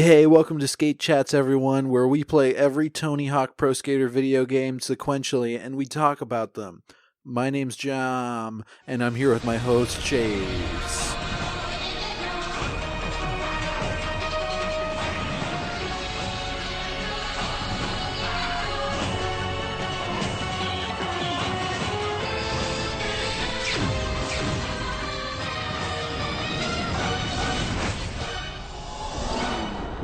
Hey, welcome to ScapeChatz, everyone, where we play every Tony Hawk Pro Skater video game sequentially, and we talk about them. My name's Jam, and I'm here with my host, Chase.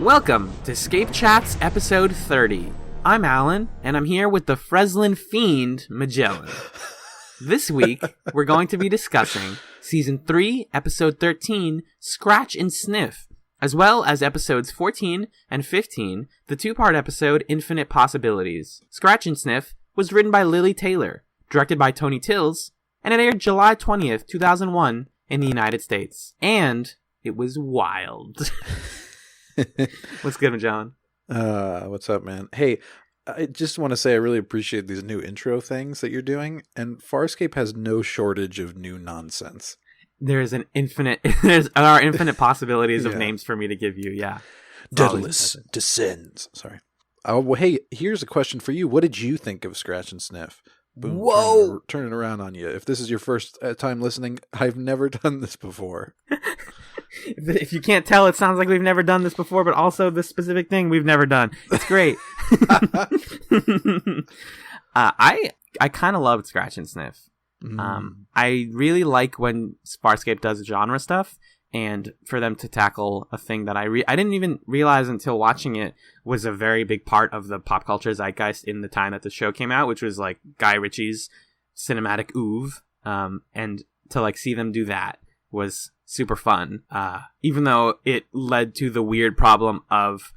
Welcome to ScapeChatz episode 30. I'm Allen, and I'm here with the Freslin fiend, Magellan. This week, we're going to be discussing Season 3, Episode 13, Scratch and Sniff, as well as Episodes 14 and 15, the two-part episode Infinite Possibilities. Scratch and Sniff was written by Lily Taylor, directed by Tony Tills, and it aired July 20th, 2001 in the United States. And it was wild. What's good, Magellan? What's up, man? Hey, I just want to say I really appreciate these new intro things that you're doing, and Farscape has no shortage of new nonsense. There's infinite possibilities of names for me to give you, yeah. Daedalus descends. Sorry. Oh, well, hey, here's a question for you. What did you think of Scratch and Sniff? Boom. Whoa! Turning around on you. If this is your first time listening, I've never done this before. If you can't tell, it sounds like we've never done this before, but also this specific thing we've never done. It's great. I kind of loved Scratch and Sniff. I really like when Farscape does genre stuff, and for them to tackle a thing that I didn't even realize until watching it was a very big part of the pop culture zeitgeist in the time that the show came out, which was like Guy Ritchie's cinematic oeuvre, and to like see them do that was super fun, even though it led to the weird problem of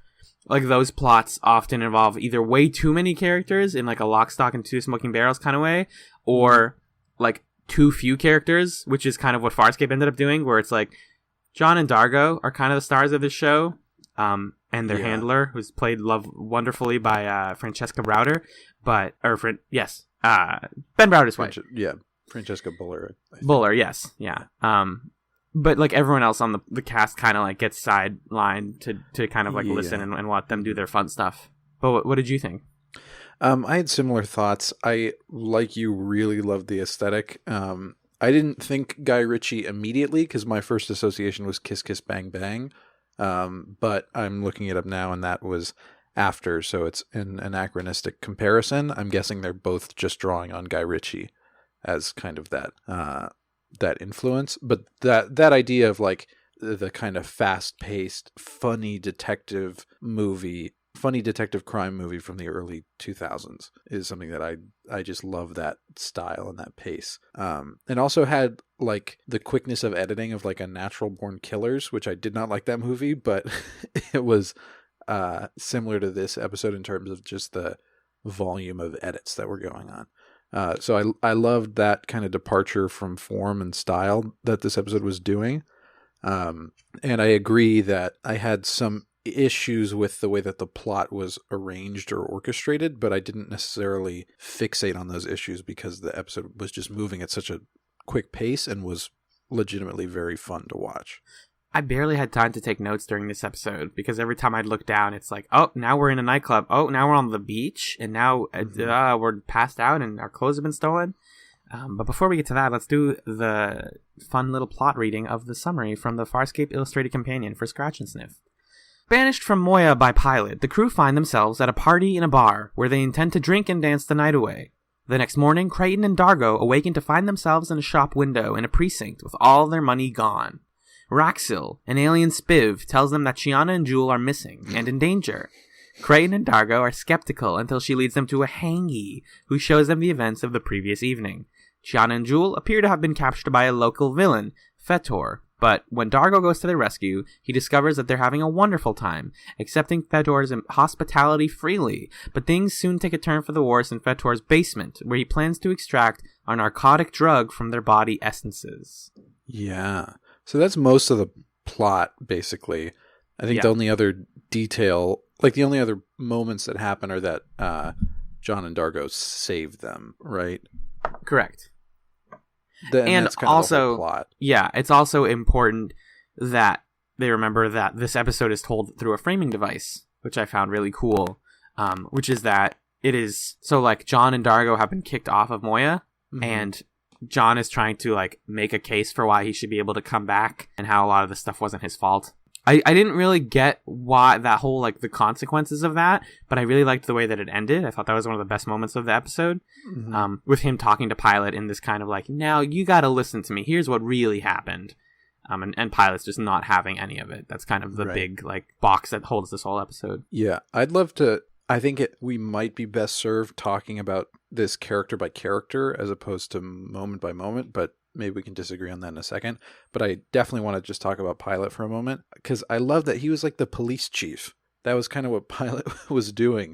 like those plots often involve either way too many characters in like a lock, stock, and two smoking barrels kind of way, or like too few characters, which is kind of what Farscape ended up doing, where it's like John and Dargo are kind of the stars of the show, and their handler, who's played wonderfully by Francesca Browder, Ben Browder's wife. Francesca Buller. Buller, yes, yeah. But like everyone else on the cast kind of like gets sidelined to kind of like listen and let them do their fun stuff. But what did you think? I had similar thoughts. I, like you, really loved the aesthetic. I didn't think Guy Ritchie immediately because my first association was Kiss Kiss Bang Bang. But I'm looking it up now and that was after, so it's an anachronistic comparison. I'm guessing they're both just drawing on Guy Ritchie as kind of that influence, but that idea of like the kind of fast-paced, funny detective crime movie from the early 2000s is something that I just love, that style and that pace. And also had like the quickness of editing of like a Natural Born Killers, which I did not like that movie, but it was similar to this episode in terms of just the volume of edits that were going on. So I loved that kind of departure from form and style that this episode was doing. And I agree that I had some issues with the way that the plot was arranged or orchestrated, but I didn't necessarily fixate on those issues because the episode was just moving at such a quick pace and was legitimately very fun to watch. I barely had time to take notes during this episode because every time I'd look down, it's like, oh, now we're in a nightclub. Oh, now we're on the beach, and now we're passed out and our clothes have been stolen. But before we get to that, let's do the fun little plot reading of the summary from the Farscape Illustrated Companion for Scratch and Sniff. Banished from Moya by Pilot, the crew find themselves at a party in a bar where they intend to drink and dance the night away. The next morning, Creighton and Dargo awaken to find themselves in a shop window in a precinct with all their money gone. Raxil, an alien spiv, tells them that Chiana and Jewel are missing and in danger. Creighton and Dargo are skeptical until she leads them to a hangy, who shows them the events of the previous evening. Chiana and Jewel appear to have been captured by a local villain, Fetor, but when Dargo goes to their rescue, he discovers that they're having a wonderful time, accepting Fetor's hospitality freely, but things soon take a turn for the worse in Fetor's basement, where he plans to extract a narcotic drug from their body essences. Yeah. So that's most of the plot, basically. I think the only other detail, like the only other moments that happen are that John and Dargo save them, right? Correct. And that's kind of the whole plot. Yeah, it's also important that they remember that this episode is told through a framing device, which I found really cool, which is that it is... So, like, John and Dargo have been kicked off of Moya, and John is trying to, like, make a case for why he should be able to come back and how a lot of the stuff wasn't his fault. I didn't really get why that whole, like, the consequences of that, but I really liked the way that it ended. I thought that was one of the best moments of the episode, with him talking to Pilot in this kind of like, now you gotta listen to me. Here's what really happened. And Pilot's just not having any of it. That's kind of the big, like, box that holds this whole episode. Yeah, I'd love to... I think we might be best served talking about this character by character as opposed to moment by moment, but maybe we can disagree on that in a second. But I definitely want to just talk about Pilot for a moment, because I love that he was like the police chief. That was kind of what Pilot was doing.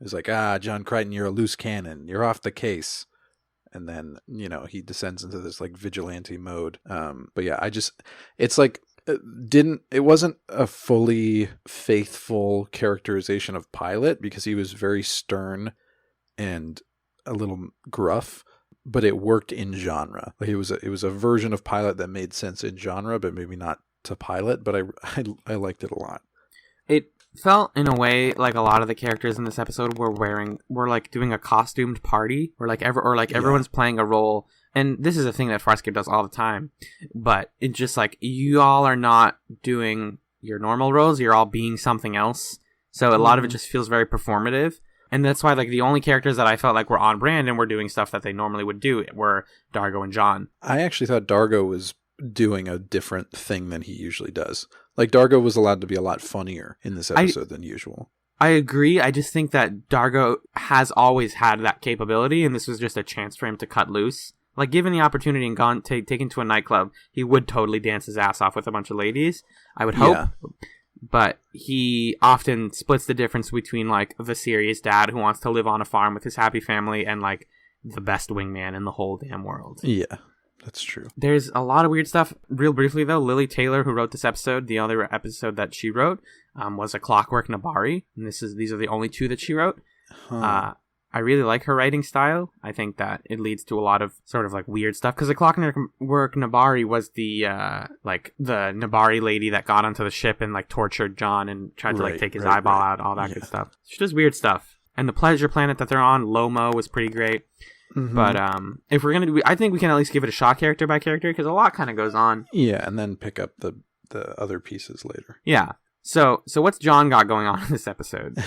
It was like, John Crichton, you're a loose cannon. You're off the case. And then, you know, he descends into this like vigilante mode. But yeah, it's like, it wasn't a fully faithful characterization of Pilot, because he was very stern and a little gruff, but it worked in genre. Like it was a version of Pilot that made sense in genre, but maybe not to Pilot. But I liked it a lot. It felt in a way like a lot of the characters in this episode were like doing a costumed party, or everyone's playing a role. And this is a thing that Farscape does all the time, but it's just like, you all are not doing your normal roles, you're all being something else. So a lot of it just feels very performative. And that's why, like, the only characters that I felt like were on brand and were doing stuff that they normally would do were Dargo and John. I actually thought Dargo was doing a different thing than he usually does. Like, Dargo was allowed to be a lot funnier in this episode than usual. I agree. I just think that Dargo has always had that capability, and this was just a chance for him to cut loose. Like, given the opportunity and taken to a nightclub, he would totally dance his ass off with a bunch of ladies, I would hope. Yeah. But he often splits the difference between, like, the serious dad who wants to live on a farm with his happy family and, like, the best wingman in the whole damn world. Yeah, that's true. There's a lot of weird stuff. Real briefly, though, Lily Taylor, who wrote this episode, the other episode that she wrote, was A Clockwork Nabari. And these are the only two that she wrote. I really like her writing style. I think that it leads to a lot of sort of like weird stuff. Because the Clockwork Nabari was the Nabari lady that got onto the ship and like tortured John and tried to like take his eyeball out, all that good stuff. She does weird stuff. And the pleasure planet that they're on, Lomo, was pretty great. But if we're gonna I think we can at least give it a shot character by character, because a lot kind of goes on. Yeah, and then pick up the other pieces later. Yeah. So what's John got going on in this episode?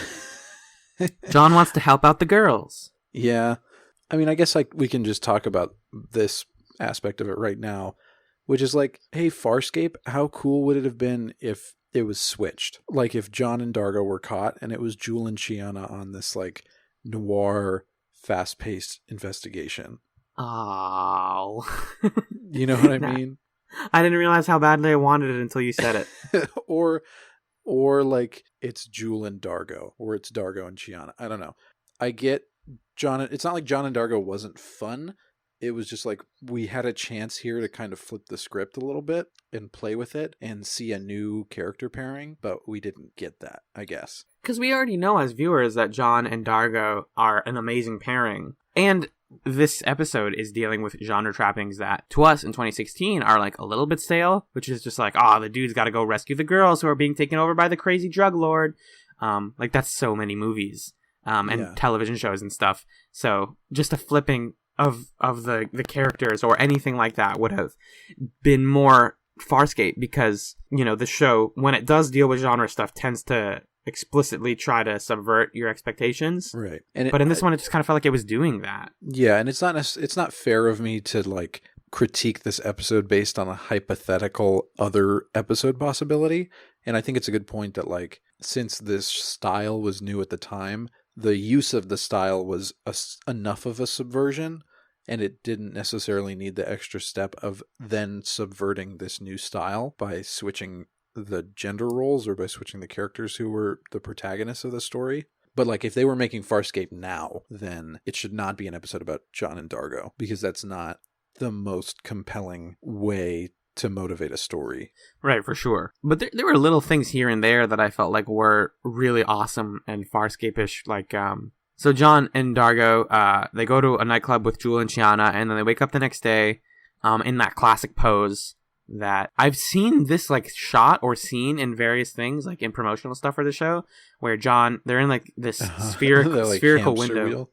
John wants to help out the girls. Yeah. I mean, I guess like we can just talk about this aspect of it right now, which is like, hey, Farscape, how cool would it have been if it was switched? Like if John and Dargo were caught and it was Jewel and Chiana on this like noir, fast-paced investigation. Oh. You know what I mean? I didn't realize how badly I wanted it until you said it. Or like it's Jewel and Dargo, or it's Dargo and Chiana. I don't know. I get John. It's not like John and Dargo wasn't fun. It was just like we had a chance here to kind of flip the script a little bit and play with it and see a new character pairing, but we didn't get that, I guess. Because we already know as viewers that John and Dargo are an amazing pairing. And this episode is dealing with genre trappings that, to us in 2016, are like a little bit stale, which is just like, the dude's got to go rescue the girls who are being taken over by the crazy drug lord. Like, that's so many movies and television shows and stuff. So just a flipping of the characters or anything like that would have been more Farscape, because, you know, the show, when it does deal with genre stuff, tends to explicitly try to subvert your expectations, right? But in this one, it just kind of felt like it was doing that. Yeah, and it's not fair of me to like critique this episode based on a hypothetical other episode possibility. And I think it's a good point that like since this style was new at the time, the use of the style was enough of a subversion, and it didn't necessarily need the extra step of then subverting this new style by switching the gender roles or by switching the characters who were the protagonists of the story. But like if they were making Farscape now, then it should not be an episode about John and Dargo, because that's not the most compelling way to motivate a story. Right, for sure. But there were little things here and there that I felt like were really awesome and Farscape-ish. Like, so John and Dargo, they go to a nightclub with Jewel and Chiana, and then they wake up the next day in that classic pose that I've seen this like shot or seen in various things, like in promotional stuff for the show, where they're in like this They're like spherical hamster window. wheel.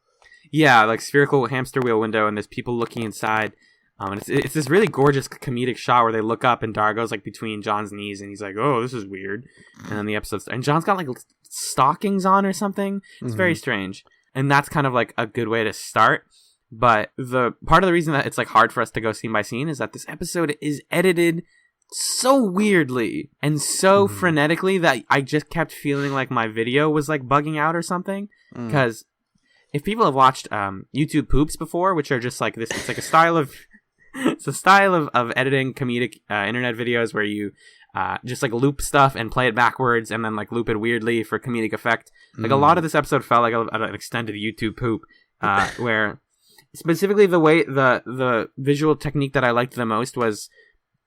Yeah, like spherical hamster wheel window, and there's people looking inside. And it's this really gorgeous comedic shot where they look up and Dargo's like between John's knees and he's like, "Oh, this is weird." And then the episode's and John's got like stockings on or something. It's very strange. And that's kind of like a good way to start. But the part of the reason that it's like hard for us to go scene by scene is that this episode is edited so weirdly and so frenetically that I just kept feeling like my video was like bugging out or something. Because if people have watched YouTube poops before, which are just like this, it's like a style of of editing comedic internet videos where you just like loop stuff and play it backwards and then like loop it weirdly for comedic effect. Like a lot of this episode felt like an extended YouTube poop where specifically the way the visual technique that I liked the most was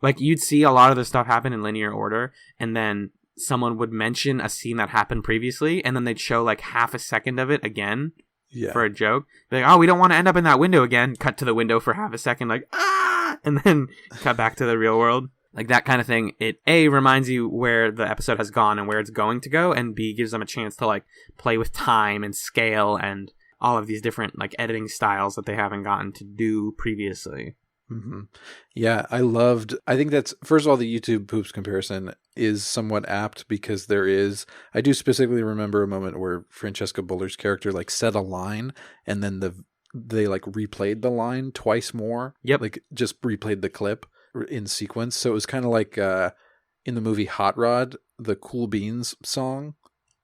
like you'd see a lot of the stuff happen in linear order and then someone would mention a scene that happened previously and then they'd show like half a second of it again for a joke. Be like, "Oh, we don't want to end up in that window again." Cut to the window for half a second, like, "Ah!" And then cut back to the real world. Like that kind of thing. It A, reminds you where the episode has gone and where it's going to go, and B, gives them a chance to like play with time and scale and all of these different like editing styles that they haven't gotten to do previously. Yeah, I think that's, first of all, the YouTube poops comparison is somewhat apt because I do specifically remember a moment where Francesca Buller's character like said a line and then they like replayed the line twice more. Yep. Like just replayed the clip in sequence. So it was kind of like in the movie Hot Rod, the Cool Beans song.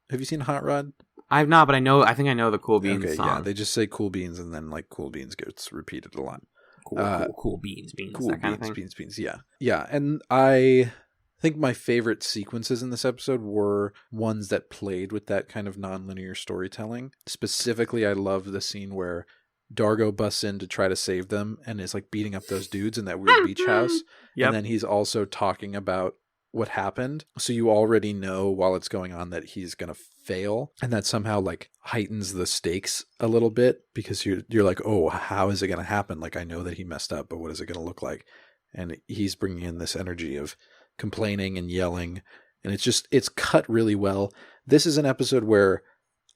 Have you seen Hot Rod? I've not, but I think I know the Cool Beans song. Yeah, they just say Cool Beans and then like Cool Beans gets repeated a lot. Cool beans, cool that kind beans, of thing. beans, yeah. And I think my favorite sequences in this episode were ones that played with that kind of non-linear storytelling. Specifically, I love the scene where Dargo busts in to try to save them and is like beating up those dudes in that weird beach house. Yep. And then he's also talking about what happened. So you already know while it's going on that he's going to fail. And that somehow like heightens the stakes a little bit because you're like, oh, how is it going to happen? Like, I know that he messed up, but what is it going to look like? And he's bringing in this energy of complaining and yelling. And it's cut really well. This is an episode where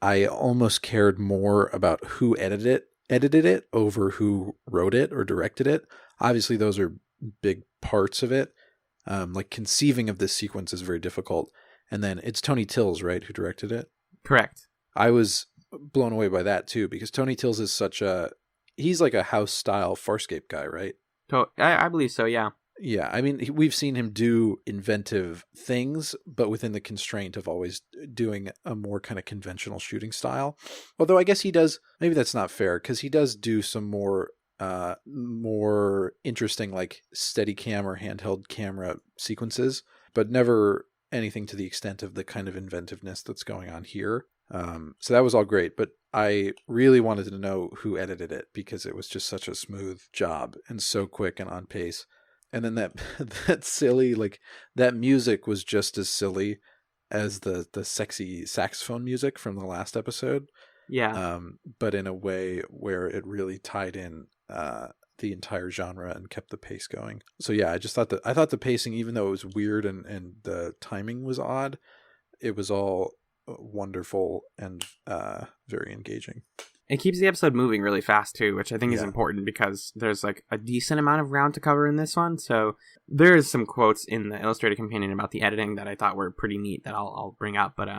I almost cared more about who edited it over who wrote it or directed it. Obviously, those are big parts of it. Like conceiving of this sequence is very difficult. And then it's Tony Tills, right, who directed it? Correct. I was blown away by that too, because Tony Tills is he's like a house style Farscape guy, right? I believe so, yeah. Yeah, I mean, we've seen him do inventive things, but within the constraint of always doing a more kind of conventional shooting style. Although I guess he does, maybe that's not fair, because he does do some more interesting like steady cam or handheld camera sequences, but never anything to the extent of the kind of inventiveness that's going on here. So that was all great, but I really wanted to know who edited it because it was just such a smooth job and so quick and on pace. And then that silly, like that music was just as silly as the sexy saxophone music from the last episode. Yeah. But in a way where it really tied in the entire genre and kept the pace going. So yeah, I thought the pacing, even though it was weird and the timing was odd, it was all wonderful and very engaging. It keeps the episode moving really fast too, which I think is important because there's like a decent amount of ground to cover in this one. So there's some quotes in the illustrated companion about the editing that I thought were pretty neat that I'll bring up. But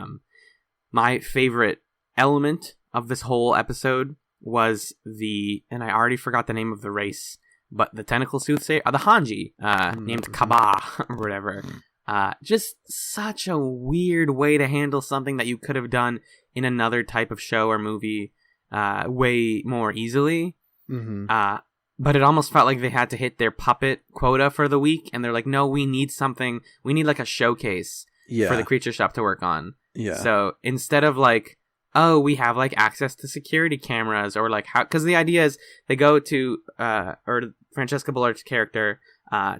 my favorite element of this whole episode was and I already forgot the name of the race, but the tentacle soothsayer, the Hanji, named Kaba or whatever. Just such a weird way to handle something that you could have done in another type of show or movie way more easily. But it almost felt like they had to hit their puppet quota for the week, and they're like, no, we need like a showcase for the creature shop to work on. So instead of like, oh, we have like access to security cameras, or like how, because the idea is they go to or Francesca Bullard's character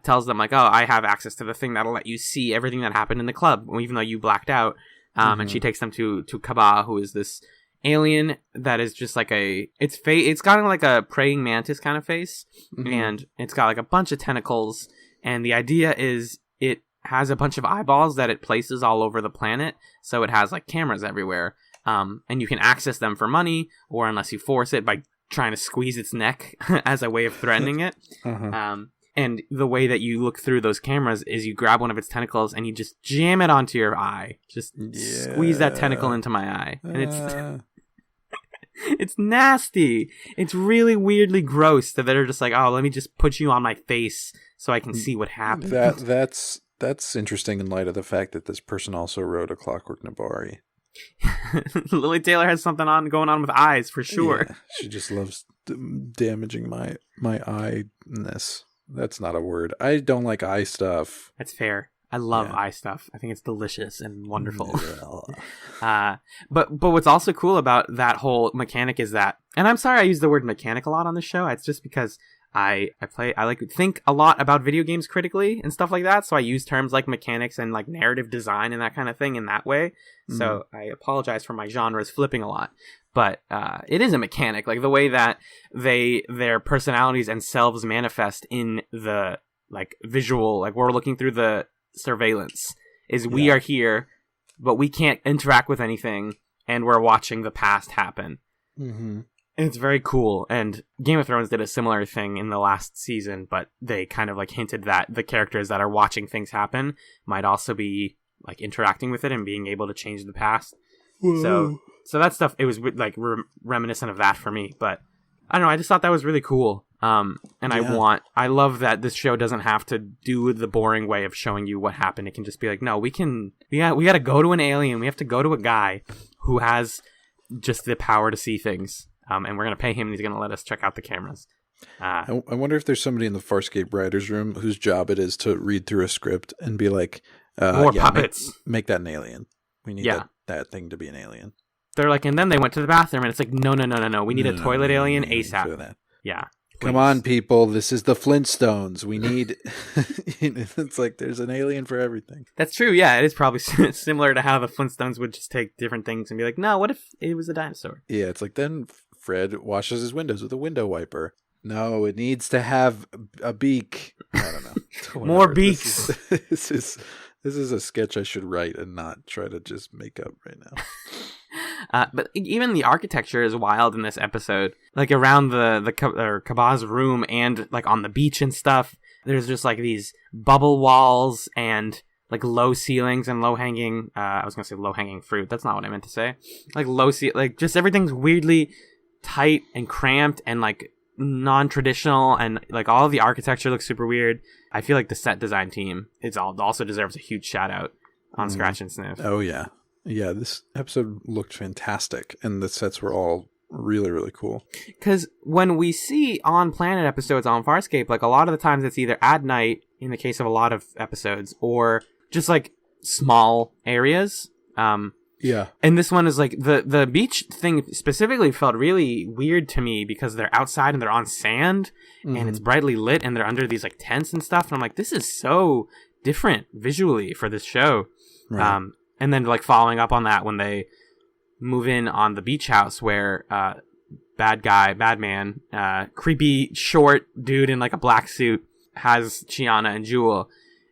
tells them like, oh, I have access to the thing that'll let you see everything that happened in the club, even though you blacked out. And she takes them to Kaba, who is this alien that is just like it's got like a praying mantis kind of face, and it's got like a bunch of tentacles, And the idea is it has a bunch of eyeballs that it places all over the planet. So it has like cameras everywhere. And you can access them for money, or unless you force it by trying to squeeze its neck as a way of threatening it. And the way that you look through those cameras is you grab one of its tentacles and you just jam it onto your eye. Just squeeze that tentacle into my eye. And it's it's nasty. It's really weirdly gross that they're just like, oh, let me just put you on my face so I can see what happens. That's interesting in light of the fact that this person also wrote A Clockwork Nabari. Lily Taylor has something going on with eyes for sure. Yeah, she just loves damaging my eye-ness. That's not a word. I don't like eye stuff. That's fair. I love eye stuff. I think it's delicious and wonderful. But what's also cool about that whole mechanic is that, and I'm sorry I use the word mechanic a lot on this show. It's just because I like to think a lot about video games critically and stuff like that. So I use terms like mechanics and like narrative design and that kind of thing in that way. So I apologize for my genres flipping a lot. But it is a mechanic, like the way that their personalities and selves manifest in the like visual, like we're looking through the surveillance, is we are here, but we can't interact with anything, and we're watching the past happen. And it's very cool. And Game of Thrones did a similar thing in the last season, but they kind of like hinted that the characters that are watching things happen might also be like interacting with it and being able to change the past. Whoa. So that stuff, it was like reminiscent of that for me. But I don't know, I just thought that was really cool. And I love that this show doesn't have to do the boring way of showing you what happened. It can just be like, no, we got to go to an alien. We have to go to a guy who has just the power to see things. And we're going to pay him and he's going to let us check out the cameras. I wonder if there's somebody in the Farscape writer's room whose job it is to read through a script and be like, more puppets. Make that an alien. We need that thing to be an alien. They're like, and then they went to the bathroom and it's like, no. We need a toilet alien ASAP. Yeah. Please. Come on, people. This is the Flintstones. We need... It's like there's an alien for everything. That's true. Yeah, it is probably similar to how the Flintstones would just take different things and be like, no, what if it was a dinosaur? Yeah, it's like then Fred washes his windows with a window wiper. No, it needs to have a beak. I don't know. More beaks. This is a sketch I should write and not try to just make up right now. But even the architecture is wild in this episode. Like around the Kabah's room and like on the beach and stuff, there's just like these bubble walls and like low ceilings and low hanging. I was gonna say low hanging fruit. That's not what I meant to say. Like like just everything's weirdly tight and cramped and like non-traditional, and like all of the architecture looks super weird. I feel like the set design team also deserves a huge shout out on Scratch and Sniff. Oh yeah. Yeah, this episode looked fantastic, and the sets were all really, really cool. Because when we see on-planet episodes on Farscape, like a lot of the times it's either at night, in the case of a lot of episodes, or just like small areas. Yeah. And this one is like, the beach thing specifically felt really weird to me because they're outside and they're on sand, and it's brightly lit, and they're under these like tents and stuff, and I'm like, this is so different visually for this show. Right. And then, like, following up on that, when they move in on the beach house where bad man, creepy, short dude in, like, a black suit has Chiana and Jewel,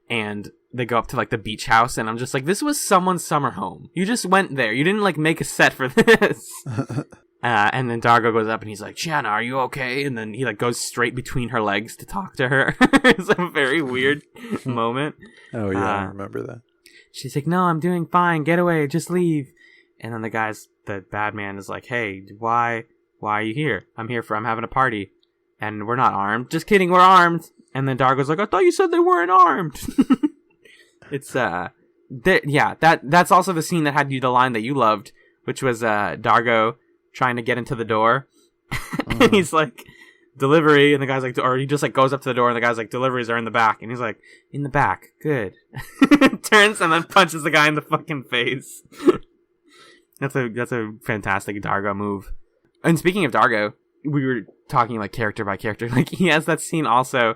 and they go up to, like, the beach house, and I'm just like, this was someone's summer home. You just went there. You didn't, like, make a set for this. And then Dargo goes up, and he's like, Chiana, are you okay? And then he, like, goes straight between her legs to talk to her. It's a very weird moment. Oh, yeah, I remember that. She's like, no, I'm doing fine. Get away. Just leave. And then the bad man is like, hey, why are you here? I'm having a party. And we're not armed. Just kidding, we're armed. And then Dargo's like, I thought you said they weren't armed. It's, that's also the scene that had the line that you loved, which was Dargo trying to get into the door. And he's like, delivery, and the guy's like, or he just like goes up to the door and the guy's like, deliveries are in the back, and he's like, in the back, good. Turns and then punches the guy in the fucking face. That's a fantastic Dargo move. And speaking of Dargo, we were talking like character by character. Like he has that scene also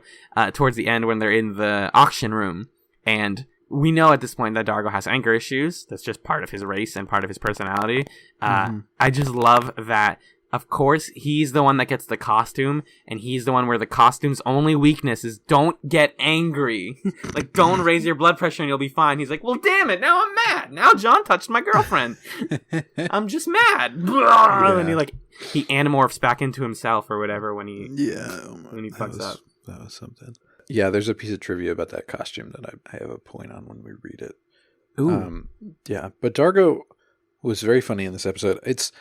towards the end when they're in the auction room, and we know at this point that Dargo has anger issues. That's just part of his race and part of his personality. I just love that of course, he's the one that gets the costume, and he's the one where the costume's only weakness is don't get angry. Like, don't raise your blood pressure and you'll be fine. He's like, well, damn it, now I'm mad. Now John touched my girlfriend. I'm just mad. Yeah. And he animorphs back into himself or whatever when he fucks up. That was something. Yeah, there's a piece of trivia about that costume that I have a point on when we read it. Ooh. Yeah, but Dargo was very funny in this episode. It's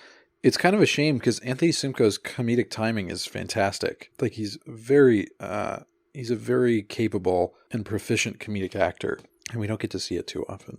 kind of a shame because Anthony Simcoe's comedic timing is fantastic. Like he's a very capable and proficient comedic actor, and we don't get to see it too often.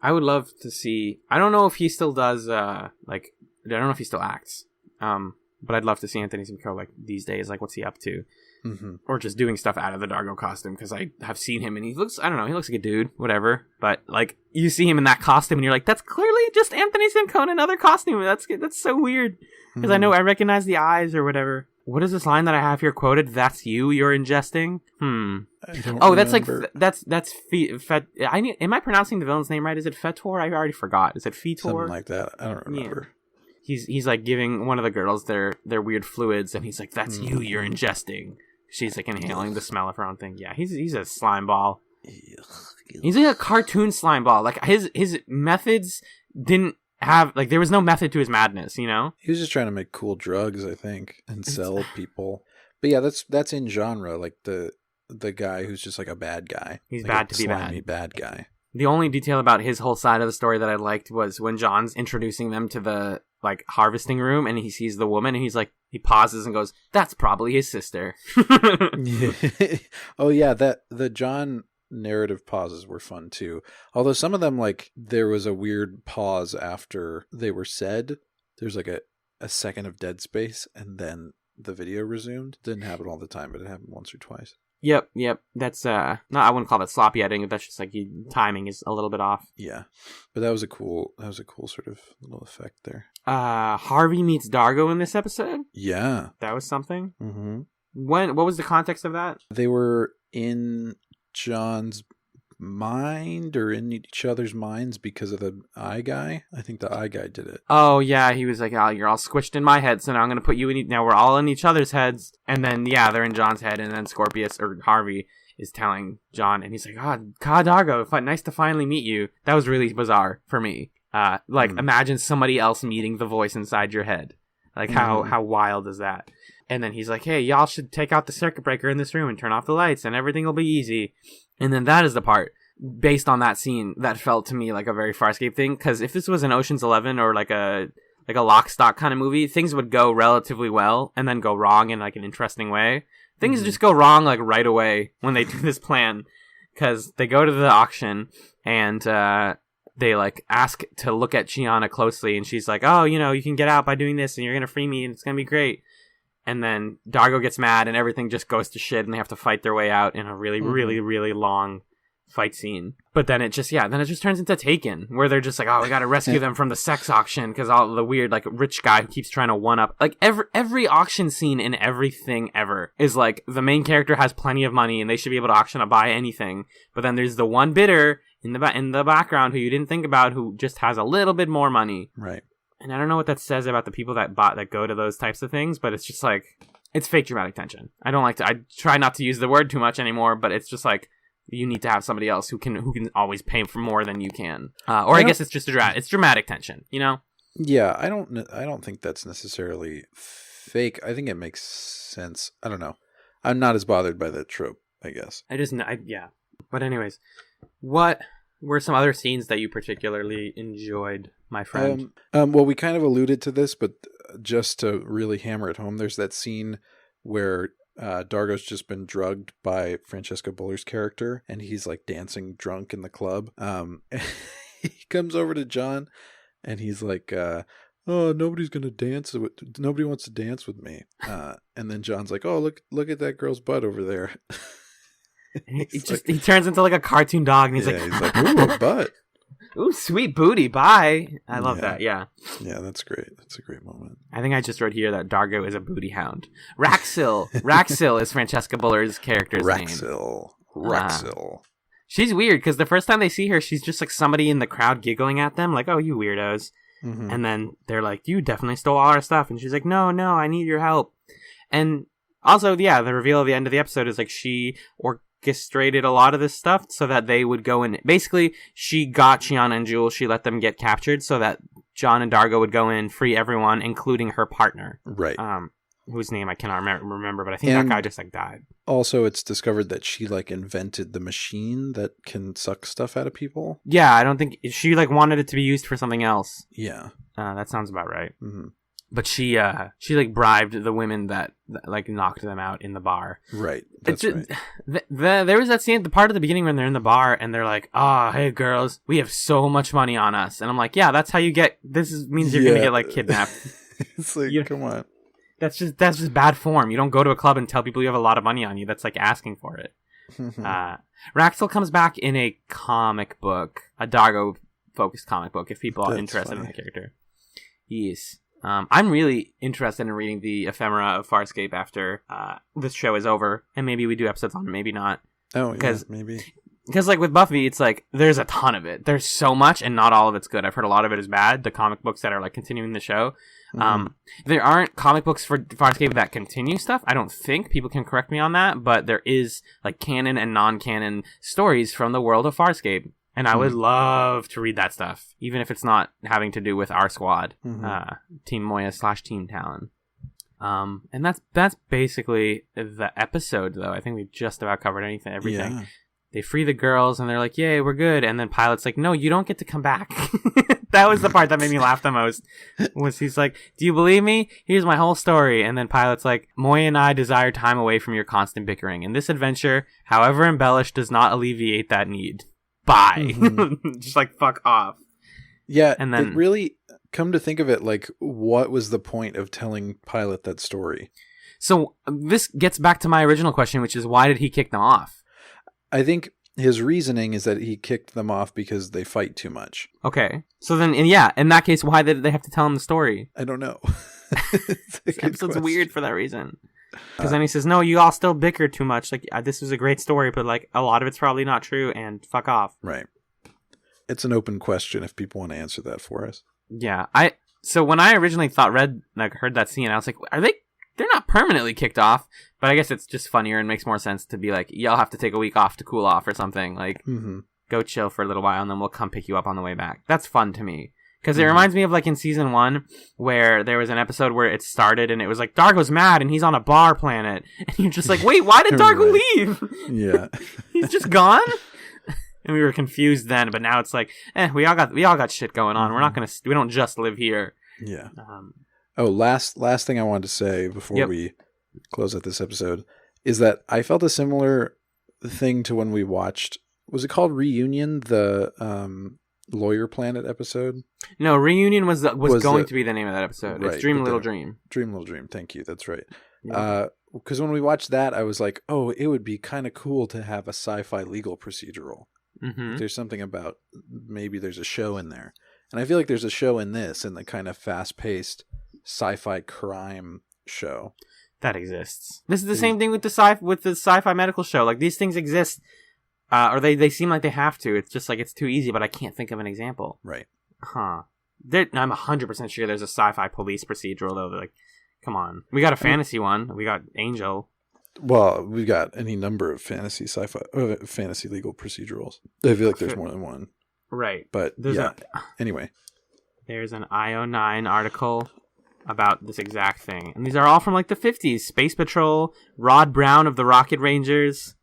I would love to see. I don't know if he still does. I don't know if he still acts. But I'd love to see Anthony Simcoe like these days. Like, what's he up to? Mm-hmm. Or just doing stuff out of the Dargo costume, because I have seen him and he looks like a dude, whatever. But like, you see him in that costume and you're like, that's clearly just Anthony Simcoe in another costume. That's so weird, because I know I recognize the eyes or whatever. What is this line that I have here quoted? That's you're ingesting. That's like that's am I pronouncing the villain's name right? Is it Fetor? I already forgot. Is it Fetor? Something like that. I don't remember. Yeah. He's like giving one of the girls their weird fluids, and he's like, that's you're ingesting. She's like inhaling the smell of her own thing. Yeah, he's a slime ball. He's like a cartoon slime ball. Like his methods didn't have, like, there was no method to his madness, you know? He was just trying to make cool drugs, I think, and sell people. But yeah, that's in genre, like the guy who's just like a bad guy. He's like bad to be bad. Bad guy. The only detail about his whole side of the story that I liked was when John's introducing them to the like harvesting room, and he sees the woman, and he pauses and goes, "That's probably his sister." Oh yeah, the John narrative pauses were fun too. Although some of them, like, there was a weird pause after they were said. There's like a second of dead space, and then the video resumed. Didn't happen all the time, but it happened once or twice. Yep. That's no, I wouldn't call that sloppy editing. That's just like timing is a little bit off. Yeah, but that was a cool sort of little effect there. Harvey meets Dargo in this episode. Yeah, that was something. Mm-hmm. What was the context of that? They were in John's mind or in each other's minds because of the eye guy. I think the eye guy did it. Oh yeah, he was like, "Oh, you're all squished in my head, so now I'm gonna put you in." Now we're all in each other's heads, and then they're in John's head, and then Scorpius or Harvey is telling John, and he's like, "God, Dargo, nice to finally meet you." That was really bizarre for me. Imagine somebody else meeting the voice inside your head. Like how wild is that? And then he's like, "Hey, y'all should take out the circuit breaker in this room and turn off the lights, and everything will be easy." And then that is the part, based on that scene, that felt to me like a very Farscape thing. Because if this was an Ocean's 11 or like a Lock, Stock kind of movie, things would go relatively well and then go wrong in like an interesting way. Things just go wrong like right away when they do this plan, because they go to the auction and they like ask to look at Chiana closely, and she's like, "Oh, you can get out by doing this, and you're gonna free me, and it's gonna be great." And then Dargo gets mad, and everything just goes to shit, and they have to fight their way out in a really, really, really long fight scene. But then it just turns into Taken, where they're just like, "Oh, we gotta rescue them from the sex auction," because all the weird, like, rich guy who keeps trying to one-up. Like, every auction scene in everything ever is like, the main character has plenty of money, and they should be able to auction or buy anything. But then there's the one bidder in the background who you didn't think about, who just has a little bit more money. Right. And I don't know what that says about the people that go to those types of things, but it's just like, it's fake dramatic tension. I try not to use the word too much anymore, but it's just like, you need to have somebody else who can always pay for more than you can. I guess it's just it's dramatic tension, you know? Yeah, I don't think that's necessarily fake. I think it makes sense. I don't know. I'm not as bothered by that trope, I guess. Yeah. But anyways, what were some other scenes that you particularly enjoyed, my friend? Well, we kind of alluded to this, but just to really hammer it home, there's that scene where Dargo's just been drugged by Francesca Buller's character, and he's like dancing drunk in the club. He comes over to John, and he's like, "Oh, nobody wants to dance with me." And then John's like, "Oh, look at that girl's butt over there." He turns into like a cartoon dog, and he's like, "Ooh, a butt. Ooh, sweet booty, bye." I love that, yeah. Yeah, that's great. That's a great moment. I think I just wrote here that Dargo is a booty hound. Raxil is Francesca Buller's character's name. Raxil. She's weird, because the first time they see her, she's just like somebody in the crowd giggling at them, like, "Oh, you weirdos." And then they're like, you definitely stole all our stuff. And she's like, no, I need your help. And also, yeah, the reveal at the end of the episode is like she orchestrated a lot of this stuff so that they would go in. Basically, she got Chiana and Jules. She let them get captured so that John and Dargo would go in and free everyone, including her partner. Right. Whose name I cannot remember, but I think that guy just like died. Also, it's discovered that she like invented the machine that can suck stuff out of people. Yeah, I don't think she like wanted it to be used for something else. Yeah. That sounds about right. But she like bribed the women that like knocked them out in the bar. Right. That's right. There was that scene at the part of the beginning when they're in the bar and they're like, hey girls, we have so much money on us. And I'm like, yeah, that's how you get, means you're going to get like kidnapped. It's like, come on. That's just bad form. You don't go to a club and tell people you have a lot of money on you. That's like asking for it. Raxel comes back in a comic book, a Dargo focused comic book, if people are interested in the character. Yes. I'm really interested in reading the ephemera of Farscape after this show is over, and maybe we do episodes on it, maybe not. Oh, yeah, maybe. Because, like, with Buffy, it's like, there's a ton of it. There's so much, and not all of it's good. I've heard a lot of it is bad, the comic books that are, like, continuing the show. There aren't comic books for Farscape that continue stuff, I don't think. People can correct me on that, but there is, like, canon and non-canon stories from the world of Farscape. And I would love to read that stuff, even if it's not having to do with our squad, Team Moya / Team Talon. And that's basically the episode, though. I think we just about covered everything. Yeah. They free the girls, and they're like, yay, we're good. And then Pilot's like, no, you don't get to come back. That was the part that made me laugh the most, was he's like, do you believe me? Here's my whole story. And then Pilot's like, Moya and I desire time away from your constant bickering. And this adventure, however embellished, does not alleviate that need. Bye. Just like, fuck off. Yeah, and then it really, come to think of it, like, what was the point of telling Pilot that story? So this gets back to my original question, which is, why did he kick them off? I think his reasoning is that he kicked them off because they fight too much. Okay. So then, in that case, why did they have to tell him the story? I don't know. This episode's weird for that reason. Because then he says, no, you all still bicker too much. Like, this was a great story, but, like, a lot of it's probably not true, and fuck off. Right. It's an open question if people want to answer that for us. Yeah. So when I originally heard that scene, I was like, they're not permanently kicked off, but I guess it's just funnier and makes more sense to be like, y'all have to take a week off to cool off or something. Like, go chill for a little while, and then we'll come pick you up on the way back. That's fun to me. Because it reminds me of, like, in season 1, where there was an episode where it started, and it was like, Dargo's mad, and he's on a bar planet. And you're just like, wait, why did Dargo leave? Yeah. He's just gone? And we were confused then, but now it's like, we all got shit going on. We're not gonna, we don't just live here. Yeah. Last thing I wanted to say before we close out this episode is that I felt a similar thing to when we watched, was it called Reunion, the Lawyer Planet episode? No, Reunion was going to be the name of that episode. Right, it's Dream Little Dream. Dream Little Dream. Thank you. That's right. Because when we watched that, I was like, oh, it would be kind of cool to have a sci-fi legal procedural. There's something about, maybe there's a show in there. And I feel like there's a show in this, in the kind of fast-paced sci-fi crime show. That exists. This is the same thing with the sci-fi medical show. Like, these things exist. Or they seem like they have to. It's just like, it's too easy, but I can't think of an example. Right. Huh. I'm 100% sure there's a sci-fi police procedural, though. They're like, come on. We got a fantasy one. We got Angel. Well, we've got any number of fantasy legal procedurals. I feel like there's more than one. Right. But anyway. There's an IO9 article about this exact thing. And these are all from, like, the 50s. Space Patrol, Rod Brown of the Rocket Rangers,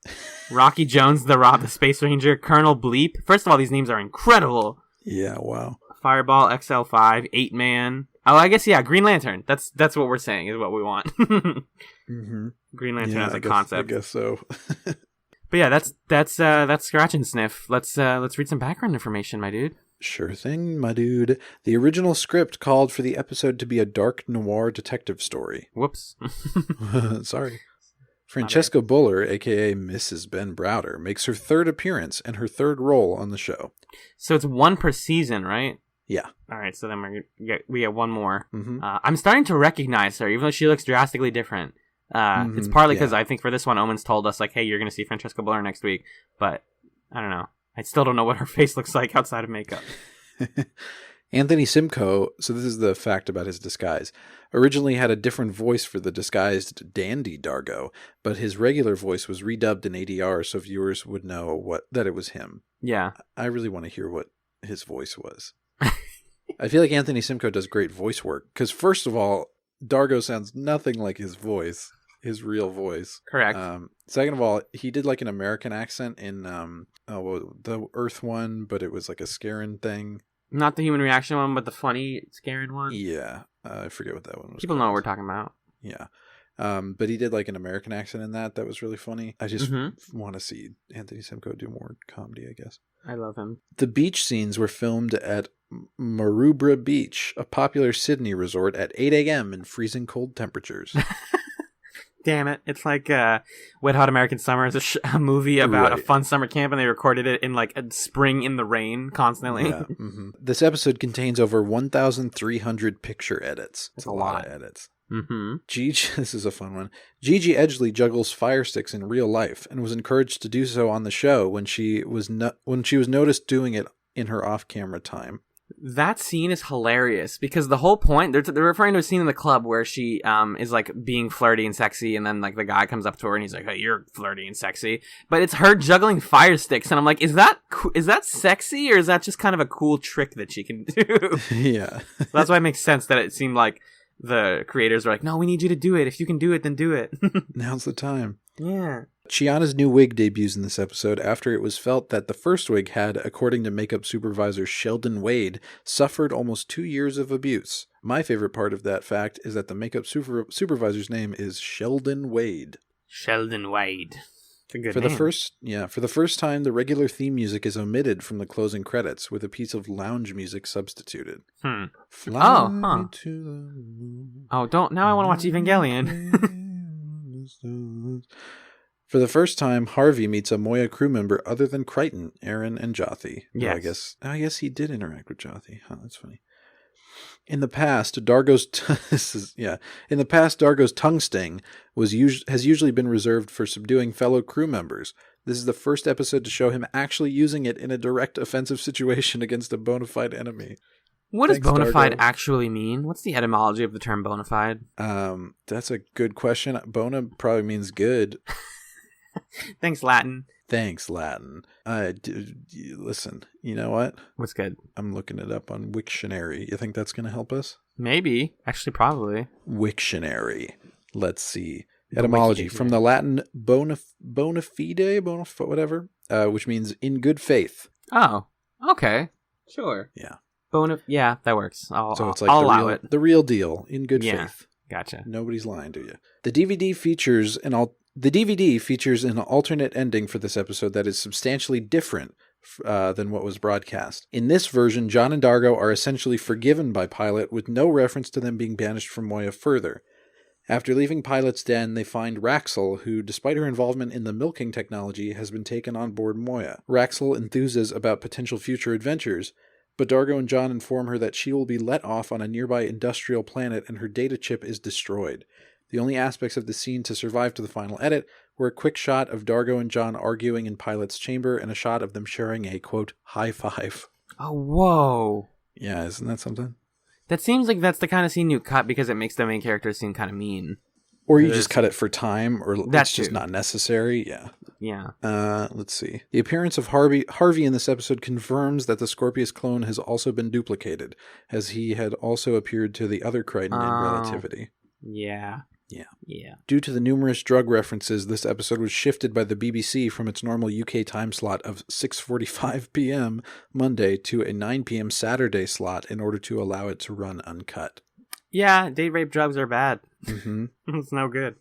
Rocky Jones, the Space Ranger, Colonel Bleep. First of all, these names are incredible. Yeah, wow. Fireball XL5, 8-Man. Oh, I guess, Green Lantern. That's what we're saying is what we want. Green Lantern as a concept. I guess so. But yeah, that's Scratch and Sniff. Let's read some background information, my dude. Sure thing, my dude. The original script called for the episode to be a dark noir detective story. Whoops. Sorry. Francesca Buller, a.k.a. Mrs. Ben Browder, makes her third appearance and her third role on the show. So it's one per season, right? Yeah. All right, so then we get one more. I'm starting to recognize her, even though she looks drastically different. It's partly because I think for this one, Omen's told us, like, hey, you're going to see Francesca Buller next week. But I don't know. I still don't know what her face looks like outside of makeup. Anthony Simcoe, so this is the fact about his disguise, originally had a different voice for the disguised Dandy Dargo, but his regular voice was redubbed in ADR so viewers would know that it was him. Yeah. I really want to hear what his voice was. I feel like Anthony Simcoe does great voice work, because first of all, Dargo sounds nothing like his voice, his real voice. Correct. Second of all, he did like an American accent in the Earth one, but it was like a Scarin thing. Not the human reaction one, but the funny, scared one. Yeah, I forget what that one was. People know what we're talking about. Yeah. But he did like an American accent in that was really funny. I just want to see Anthony Simcoe do more comedy, I guess. I love him. The beach scenes were filmed at Maroubra Beach, a popular Sydney resort, at 8 a.m. in freezing cold temperatures. Damn it. It's like Wet Hot American Summer is a movie about a fun summer camp, and they recorded it in like a spring in the rain constantly. Yeah. This episode contains over 1,300 picture edits. It's a lot of edits. Gigi, this is a fun one. Gigi Edgley juggles fire sticks in real life and was encouraged to do so on the show when she was noticed doing it in her off-camera time. That scene is hilarious because the whole point, they're referring to a scene in the club where she is like being flirty and sexy, and then like the guy comes up to her and he's like, "Hey, you're flirty and sexy," but it's her juggling fire sticks, and I'm like, is that sexy, or is that just kind of a cool trick that she can do? Yeah. That's why it makes sense that it seemed like the creators were like, "No, we need you to do it. If you can do it, then do it." Now's the time. Yeah. Chiana's new wig debuts in this episode after it was felt that the first wig had, according to makeup supervisor Sheldon Wade, suffered almost 2 years of abuse. My favorite part of that fact is that the makeup supervisor's name is Sheldon Wade. Sheldon Wade. It's a good For name. the first time, the regular theme music is omitted from the closing credits, with a piece of lounge music substituted. Fly me to the moon. Oh, don't! Now I want to watch Evangelion. For the first time, Harvey meets a Moya crew member other than Crichton, Aaron, and Jothi. Yes. I guess he did interact with Jothi. Huh, that's funny. In the past, Dargo's tongue sting has usually been reserved for subduing fellow crew members. This is the first episode to show him actually using it in a direct offensive situation against a bona fide enemy. What does bona fide actually mean? What's the etymology of the term bona fide? That's a good question. Bona probably means good. Thanks, Latin. Listen, you know what? What's good? I'm looking it up on Wiktionary. You think that's going to help us? Maybe. Actually, probably. Wiktionary. Let's see. Etymology. From the Latin bona fide, whatever, which means in good faith. Oh, okay. Sure. Yeah. Yeah, that works. I'll allow it. The real deal, in good faith. Gotcha. Nobody's lying to you. The DVD features an alternate ending for this episode that is substantially different than what was broadcast. In this version, John and Dargo are essentially forgiven by Pilot, with no reference to them being banished from Moya further. After leaving Pilot's den, they find Raxel, who, despite her involvement in the milking technology, has been taken on board Moya. Raxel enthuses about potential future adventures, but Dargo and John inform her that she will be let off on a nearby industrial planet and her data chip is destroyed. The only aspects of the scene to survive to the final edit were a quick shot of Dargo and John arguing in Pilot's chamber and a shot of them sharing a, quote, high five. Oh, whoa. Yeah, isn't that something? That seems like that's the kind of scene you cut because it makes the main character seem kind of mean. Or you just cut it for time, or that's it's just not necessary. Yeah. Yeah. Let's see. The appearance of Harvey in this episode confirms that the Scorpius clone has also been duplicated, as he had also appeared to the other Crichton in Relativity. Yeah. Yeah. Due to the numerous drug references, this episode was shifted by the BBC from its normal UK time slot of 6:45 p.m. Monday to a 9 p.m. Saturday slot in order to allow it to run uncut. Yeah, date rape drugs are bad. Mm-hmm. It's no good.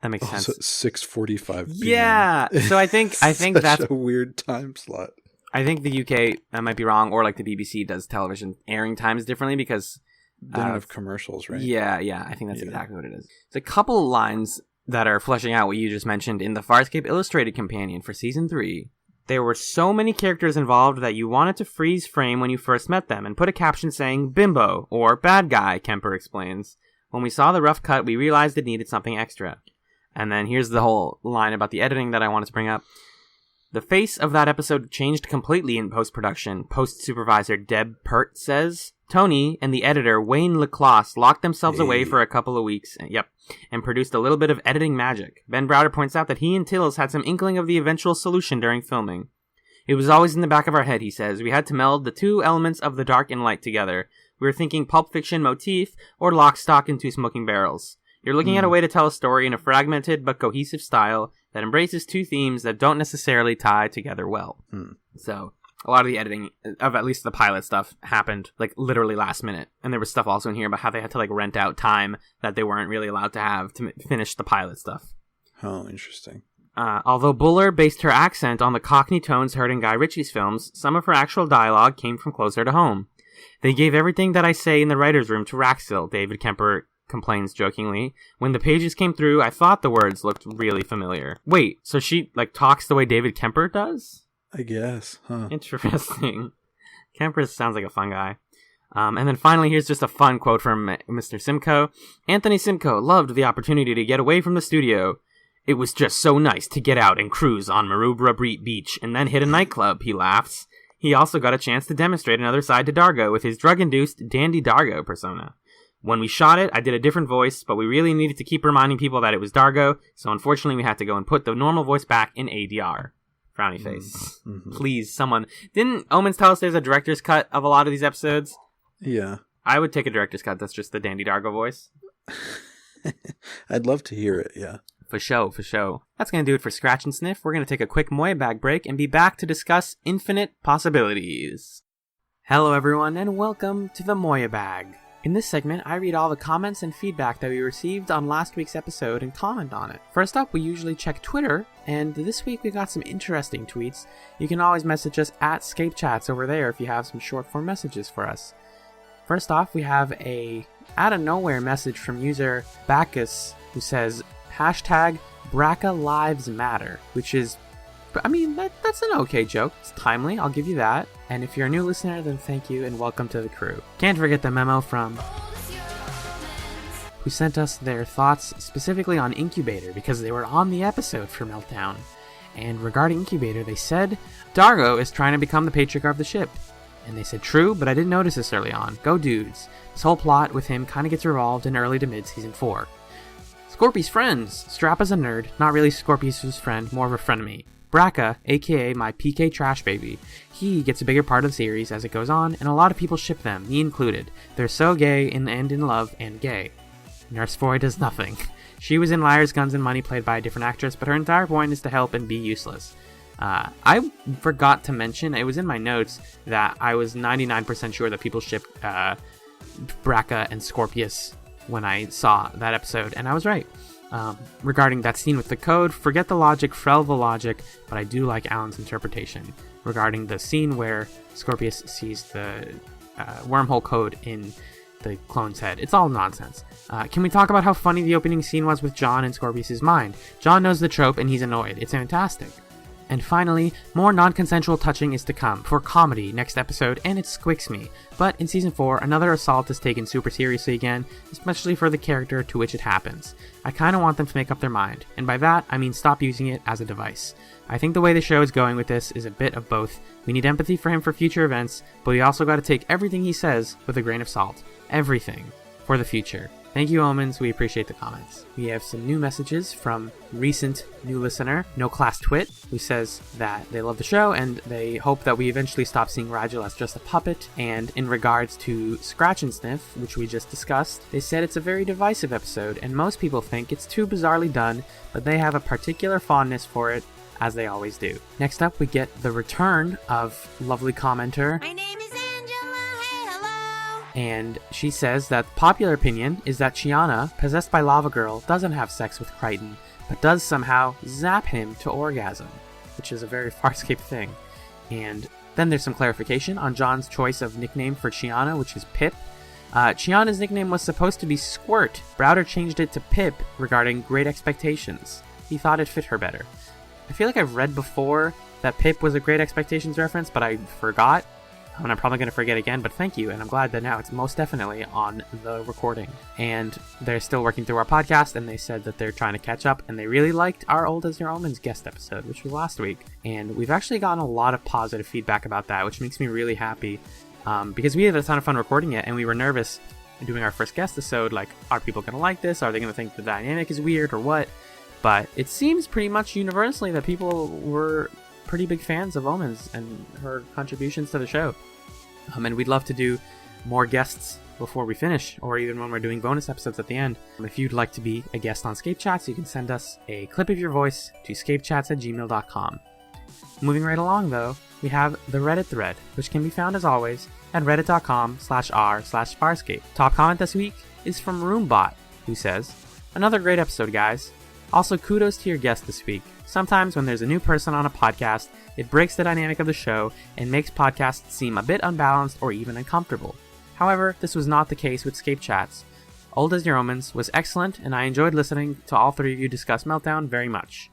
That makes sense. 6:45 p.m. Yeah. So I think that's a weird time slot. I think the UK, I might be wrong, or like the BBC does television airing times differently because they don't have commercials, right? Yeah. I think that's exactly what it is. There's a couple of lines that are fleshing out what you just mentioned in the Farscape Illustrated Companion for Season 3. There were so many characters involved that you wanted to freeze frame when you first met them and put a caption saying bimbo or bad guy, Kemper explains. When we saw the rough cut, we realized it needed something extra. And then here's the whole line about the editing that I wanted to bring up. The face of that episode changed completely in post-production. Post-supervisor Deb Pert says, Tony and the editor Wayne LaClasse locked themselves away for a couple of weeks, and produced a little bit of editing magic. Ben Browder points out that he and Tills had some inkling of the eventual solution during filming. It was always in the back of our head, he says. We had to meld the two elements of the dark and light together. We were thinking Pulp Fiction motif or Lock, Stock, and Two Smoking Barrels. You're looking at a way to tell a story in a fragmented but cohesive style that embraces two themes that don't necessarily tie together well. So, a lot of the editing of at least the pilot stuff happened, like, literally last minute. And there was stuff also in here about how they had to, like, rent out time that they weren't really allowed to have to finish the pilot stuff. Oh, interesting. Although Buller based her accent on the Cockney tones heard in Guy Ritchie's films, some of her actual dialogue came from closer to home. They gave everything that I say in the writer's room to Raxil, David Kemper complains jokingly. When the pages came through, I thought the words looked really familiar. Wait, so she, like, talks the way David Kemper does? I guess, huh? Interesting. Kemper sounds like a fun guy. And then finally, here's just a fun quote from Mr. Simcoe. Anthony Simcoe loved the opportunity to get away from the studio. It was just so nice to get out and cruise on Maroubra Beach and then hit a nightclub, he laughs. He also got a chance to demonstrate another side to Dargo with his drug-induced Dandy Dargo persona. When we shot it, I did a different voice, but we really needed to keep reminding people that it was Dargo, so unfortunately we had to go and put the normal voice back in ADR. Frowny face. Mm-hmm. Please, someone. Didn't Omens tell us there's a director's cut of a lot of these episodes? Yeah. I would take a director's cut that's just the Dandy Dargo voice. I'd love to hear it, yeah. For show. That's going to do it for Scratch and Sniff. We're going to take a quick Moyabag break and be back to discuss infinite possibilities. Hello everyone, and welcome to the Moyabag. In this segment, I read all the comments and feedback that we received on last week's episode and comment on it. First up, we usually check Twitter, and this week we got some interesting tweets. You can always message us at ScapeChatz over there if you have some short-form messages for us. First off, we have a out-of-nowhere message from user Bacchus, who says, hashtag Braca Lives Matter, which is, I mean, that's an okay joke. It's timely, I'll give you that. And if you're a new listener, then thank you and welcome to the crew. Can't forget the memo from who sent us their thoughts specifically on Incubator because they were on the episode for Meltdown. And regarding Incubator, they said, Dargo is trying to become the patriarch of the ship. And they said, true, but I didn't notice this early on. Go dudes. This whole plot with him kind of gets revolved in early to mid season 4. Scorpy's friends. Strap is a nerd, not really Scorpy's friend, more of a frenemy. Braca, aka my PK trash baby. He gets a bigger part of the series as it goes on, and a lot of people ship them, me included. They're so gay and in love and gay. Nurse Foy does nothing. She was in Liars, Guns, and Money played by a different actress, but her entire point is to help and be useless. I forgot to mention, it was in my notes, that I was 99% sure that people shipped Braca and Scorpius when I saw that episode, and I was right. Regarding that scene with the code, forget the logic, frel the logic, but I do like Alan's interpretation. Regarding the scene where Scorpius sees the wormhole code in the clone's head. It's all nonsense. Can we talk about how funny the opening scene was with John and Scorpius' mind? John knows the trope and he's annoyed. It's fantastic. And finally, more non-consensual touching is to come, for comedy next episode, and it squicks me. But in Season 4, another assault is taken super seriously again, especially for the character to which it happens. I kinda want them to make up their mind, and by that, I mean stop using it as a device. I think the way the show is going with this is a bit of both. We need empathy for him for future events, but we also gotta take everything he says with a grain of salt. Everything. For the future. Thank you, Omens. We appreciate the comments. We have some new messages from recent new listener, No Class Twit, who says that they love the show and they hope that we eventually stop seeing Rigel as just a puppet. And in regards to Scratch and Sniff, which we just discussed, they said it's a very divisive episode and most people think it's too bizarrely done, but they have a particular fondness for it, as they always do. Next up, we get the return of lovely commenter. My name is Angela. Hey, hello. And she says that popular opinion is that Chiana, possessed by Lava Girl, doesn't have sex with Crichton, but does somehow zap him to orgasm, which is a very Farscape thing. And then there's some clarification on John's choice of nickname for Chiana, which is Pip. Chiana's nickname was supposed to be Squirt. Browder changed it to Pip regarding Great Expectations. He thought it fit her better. I feel like I've read before that Pip was a Great Expectations reference, but I forgot. And I'm probably going to forget again, but thank you. And I'm glad that now it's most definitely on the recording. And they're still working through our podcast, and they said that they're trying to catch up, and they really liked our Old as Your Omens guest episode, which was last week. And we've actually gotten a lot of positive feedback about that, which makes me really happy. Because we had a ton of fun recording it, and we were nervous doing our first guest episode. Like, are people going to like this? Are they going to think the dynamic is weird or what? But it seems pretty much universally that people were pretty big fans of Omens and her contributions to the show. And we'd love to do more guests before we finish, or even when we're doing bonus episodes at the end. If you'd like to be a guest on ScapeChatz, you can send us a clip of your voice to scapechatz@gmail.com. Moving right along, though, we have the Reddit thread, which can be found as always at reddit.com/r/Farscape. Top comment this week is from Roombot, who says, "Another great episode, guys. Also, kudos to your guest this week. Sometimes when there's a new person on a podcast, it breaks the dynamic of the show and makes podcasts seem a bit unbalanced or even uncomfortable. However, this was not the case with ScapeChatz. Old as Your Omens was excellent, and I enjoyed listening to all three of you discuss Meltdown very much."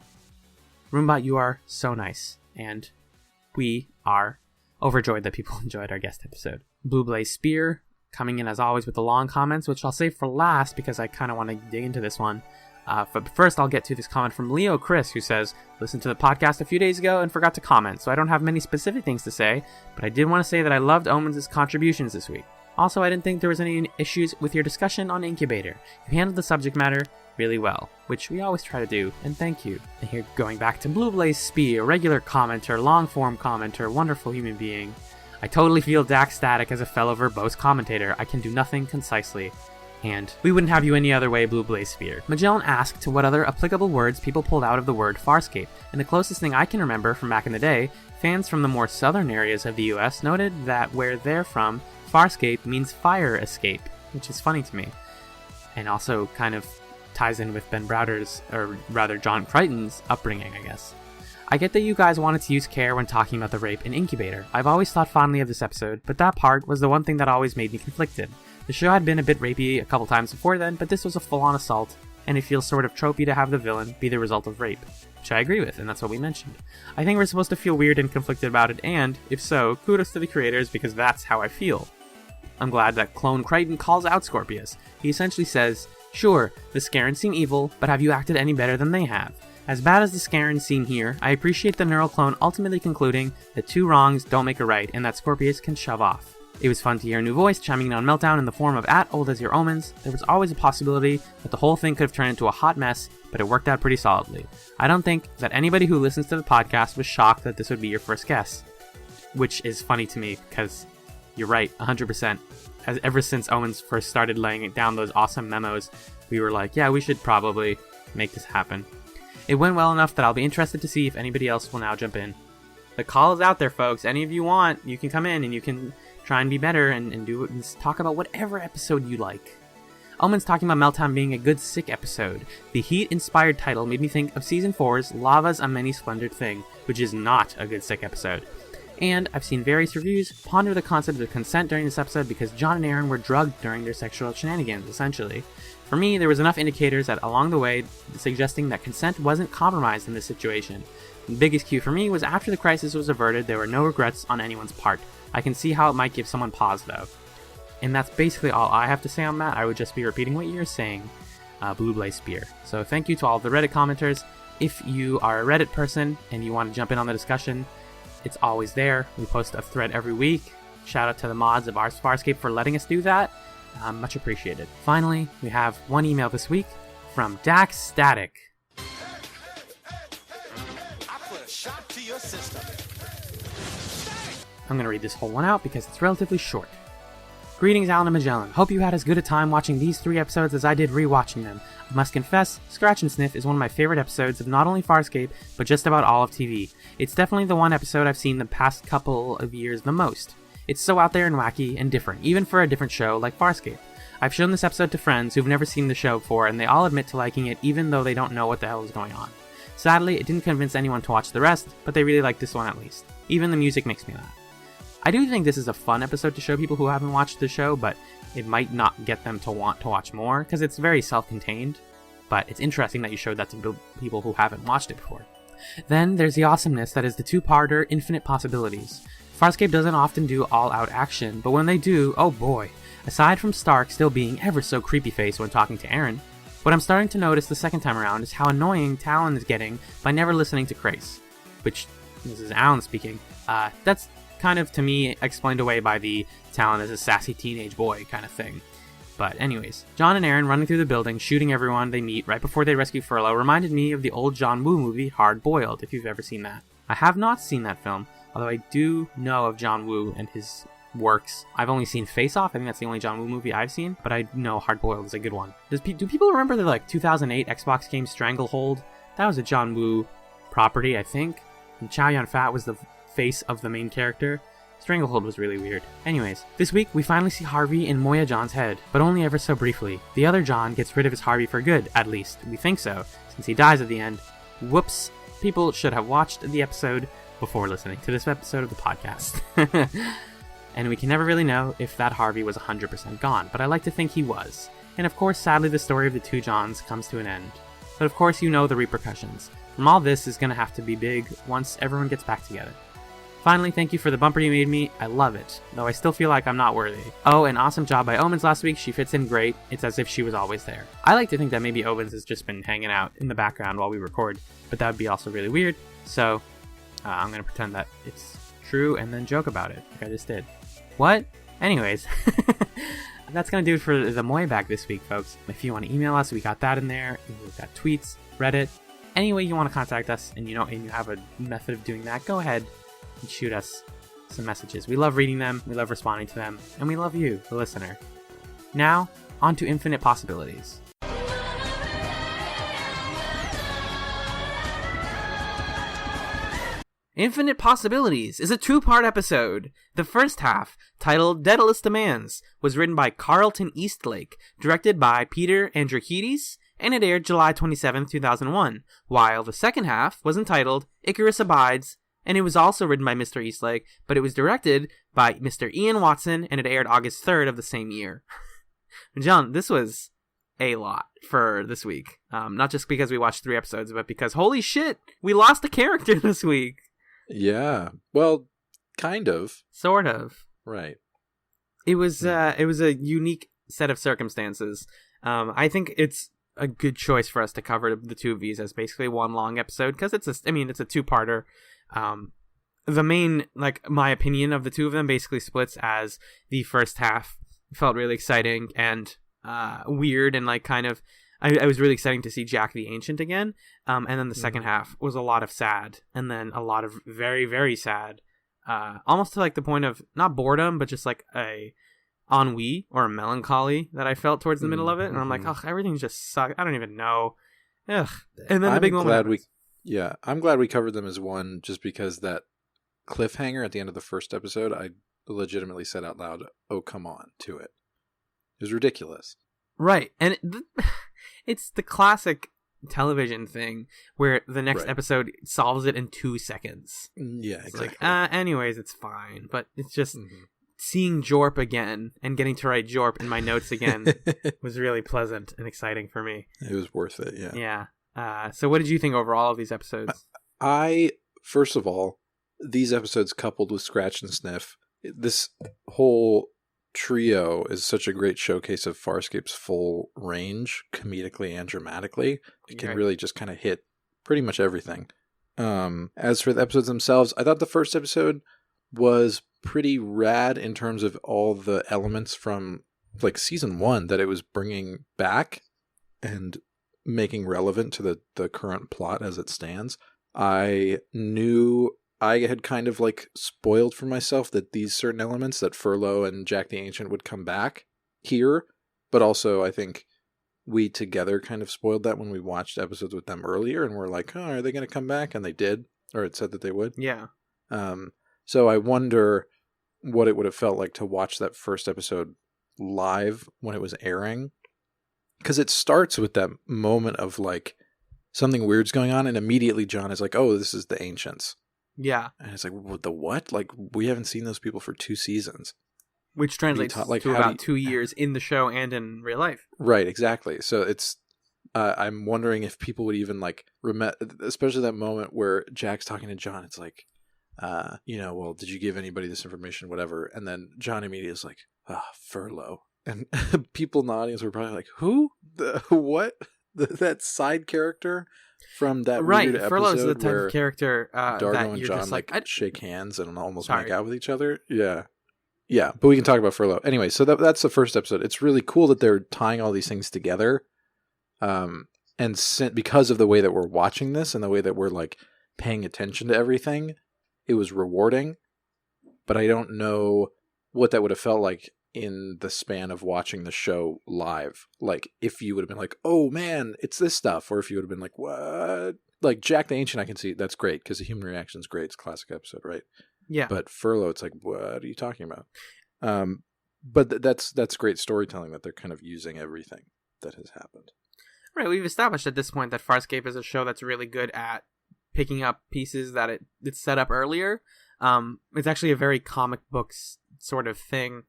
Roombot, you are so nice, and we are overjoyed that people enjoyed our guest episode. Blue Blaze Spear, coming in as always with the long comments, which I'll save for last because I kind of want to dig into this one. But first, I'll get to this comment from Leo Chris, who says, "Listened to the podcast a few days ago and forgot to comment, so I don't have many specific things to say, but I did want to say that I loved Omens' contributions this week. Also, I didn't think there was any issues with your discussion on Incubator. You handled the subject matter really well," which we always try to do, and thank you. And here, going back to Blue Blaze Spear, regular commenter, long-form commenter, wonderful human being. "I totally feel Dax static as a fellow verbose commentator. I can do nothing concisely. And we wouldn't have you any other way, Blue Blaze Spear." Magellan asked to what other applicable words people pulled out of the word Farscape, and the closest thing I can remember from back in the day, fans from the more southern areas of the US noted that where they're from, Farscape means fire escape, which is funny to me. And also kind of ties in with Ben Browder's, or rather John Crichton's, upbringing, I guess. "I get that you guys wanted to use care when talking about the rape in Incubator. I've always thought fondly of this episode, but that part was the one thing that always made me conflicted. The show had been a bit rapey a couple times before then, but this was a full-on assault, and it feels sort of tropey to have the villain be the result of rape." Which I agree with, and that's what we mentioned. "I think we're supposed to feel weird and conflicted about it, and, if so, kudos to the creators, because that's how I feel." I'm glad that Clone Crichton calls out Scorpius. He essentially says, "Sure, the Scarens seem evil, but have you acted any better than they have? As bad as the Scarens seem here, I appreciate the Neural Clone ultimately concluding that two wrongs don't make a right, and that Scorpius can shove off. It was fun to hear a new voice chiming in on Meltdown in the form of @OldAsYourOmens. There was always a possibility that the whole thing could have turned into a hot mess, but it worked out pretty solidly. I don't think that anybody who listens to the podcast was shocked that this would be your first guess." Which is funny to me, because you're right, 100%. Ever since Omens first started laying down those awesome memos, we were like, yeah, we should probably make this happen. It went well enough that I'll be interested to see if anybody else will now jump in. The call is out there, folks. Any of you want, you can come in and you can try and be better and do it and talk about whatever episode you like. Omen's talking about Meltdown being a good sick episode. The heat-inspired title made me think of Season 4's Lava's a Many Splendored Thing, which is not a good sick episode. And I've seen various reviews ponder the concept of consent during this episode because John and Aaron were drugged during their sexual shenanigans, essentially. For me, there was enough indicators that along the way suggesting that consent wasn't compromised in this situation. The biggest cue for me was after the crisis was averted, there were no regrets on anyone's part. I can see how it might give someone pause, though. And that's basically all I have to say on that. I would just be repeating what you're saying, Blue Blaze Spear. So thank you to all the Reddit commenters. If you are a Reddit person and you want to jump in on the discussion, it's always there. We post a thread every week. Shout out to the mods of Farscape for letting us do that. Much appreciated. Finally, we have one email this week from Dax Static. I put a shot to your system. I'm going to read this whole one out because it's relatively short. Greetings, Alan and Magellan. Hope you had as good a time watching these 3 episodes as I did rewatching them. I must confess, Scratch and Sniff is one of my favorite episodes of not only Farscape, but just about all of TV. It's definitely the one episode I've seen the past couple of years the most. It's so out there and wacky and different, even for a different show like Farscape. I've shown this episode to friends who've never seen the show before, and they all admit to liking it even though they don't know what the hell is going on. Sadly, it didn't convince anyone to watch the rest, but they really liked this one at least. Even the music makes me laugh. I do think this is a fun episode to show people who haven't watched the show, but it might not get them to want to watch more, because it's very self-contained. But it's interesting that you showed that to people who haven't watched it before. Then there's the awesomeness that is the 2-parter Infinite Possibilities. Farscape doesn't often do all-out action, but when they do, oh boy. Aside from Stark still being ever so creepy-faced when talking to Aaron, what I'm starting to notice the second time around is how annoying Talon is getting by never listening to Crace. Which, this is Allen speaking, that's kind of, to me, explained away by the Talon as a sassy teenage boy kind of thing. But anyways, John and Aaron running through the building, shooting everyone they meet right before they rescue Furlough reminded me of the old John Woo movie, Hard Boiled, if you've ever seen that. I have not seen that film, although I do know of John Woo and his works. I've only seen Face Off. I think that's the only John Woo movie I've seen, but I know Hard Boiled is a good one. Do people remember the 2008 Xbox game Stranglehold? That was a John Woo property, I think. And Chow Yun-fat was the face of the main character. Stranglehold was really weird. Anyways, this week we finally see Harvey in Moya John's head, but only ever so briefly. The other John gets rid of his Harvey for good, at least. We think so, since he dies at the end. Whoops. People should have watched the episode before listening to this episode of the podcast. And we can never really know if that Harvey was 100% gone, but I like to think he was. And of course, sadly, the story of the two Johns comes to an end. But of course, you know the repercussions. From all this is going to have to be big once everyone gets back together. Finally, thank you for the bumper you made me. I love it, though I still feel like I'm not worthy. Oh, an awesome job by Omens last week. She fits in great. It's as if she was always there. I like to think that maybe Omens has just been hanging out in the background while we record, but that would be also really weird. So, I'm going to pretend that it's true and then joke about it, like I just did. What? Anyways, that's going to do it for the Moyabag this week, folks. If you want to email us, we got that in there. We've got tweets, Reddit. Any way you want to contact us, and you have a method of doing that, go ahead and shoot us some messages. We love reading them, we love responding to them, and we love you, the listener. Now, on to Infinite Possibilities. Infinite Possibilities is a two-part episode. The first half, titled Daedalus Demands, was written by Carlton Eastlake, directed by Peter Andrikidis, and it aired July 27, 2001, while the second half was entitled Icarus Abides, and it was also written by Mr. Eastlake, but it was directed by Mr. Ian Watson, and it aired August 3rd of the same year. John, this was a lot for this week. Not just because we watched 3 episodes, but because, holy shit, we lost a character this week. Yeah. Well, kind of. Sort of. Right. It was a unique set of circumstances. I think it's a good choice for us to cover the two of these as basically one long episode, because it's a two-parter. The main, my opinion of the two of them basically splits as the first half felt really exciting and weird and I was really exciting to see Jack the Ancient again. And then the second half was a lot of sad, and then a lot of very, very sad. Almost to the point of not boredom, but just a ennui or a melancholy that I felt towards the middle of it. And I'm like, oh, everything just sucks. I don't even know. Ugh. And then the big moment. I'm glad we covered them as one, just because that cliffhanger at the end of the first episode, I legitimately said out loud, "Oh, come on," to it. It was ridiculous. Right. And it's the classic television thing where the next episode solves it in 2 seconds. Yeah, it's exactly. Anyways, it's fine. But it's just seeing Jorp again and getting to write Jorp in my notes again was really pleasant and exciting for me. It was worth it, yeah. Yeah. So what did you think overall of these episodes? First of all, these episodes coupled with Scratch and Sniff, this whole trio is such a great showcase of Farscape's full range, comedically and dramatically. It can really just kind of hit pretty much everything. As for the episodes themselves, I thought the first episode was pretty rad in terms of all the elements from season 1 that it was bringing back and making relevant to the current plot as it stands. I knew I had kind of spoiled for myself that these certain elements, that Furlough and Jack the Ancient would come back here, but also I think we together kind of spoiled that when we watched episodes with them earlier, and we're like, oh, are they going to come back? And they did, or it said that they would. Yeah. So I wonder what it would have felt like to watch that first episode live when it was airing. Because it starts with that moment of something weird's going on, and immediately John is like, oh, this is the Ancients. Yeah. And it's what, the what? We haven't seen those people for 2 seasons. Which translates to about 2 years in the show and in real life. Right, exactly. So it's, I'm wondering if people would even remember, especially that moment where Jack's talking to John, it's well, did you give anybody this information, whatever? And then John immediately is like, furlough. And people in the audience were probably like, who? What? That side character from that weird episode Furlough's the type where of character Dargo that and you're John just like shake hands and almost Sorry. make out with each other. Yeah. Yeah, but we can talk about Furlough. Anyway, so that's the first episode. It's really cool that they're tying all these things together. Because of the way that we're watching this and the way that we're like paying attention to everything, it was rewarding. But I don't know what that would have felt like in the span of watching the show live. Like if you would have been like, oh man, it's this stuff. Or if you would have been like, what? Like Jack the Ancient, I can see that's great because the human reaction is great. It's a classic episode, right? Yeah. But Furlough, it's like, what are you talking about? But that's great storytelling that they're kind of using everything that has happened. Right, we've established at this point that Farscape is a show that's really good at picking up pieces that it's set up earlier. It's actually a very comic books sort of thing.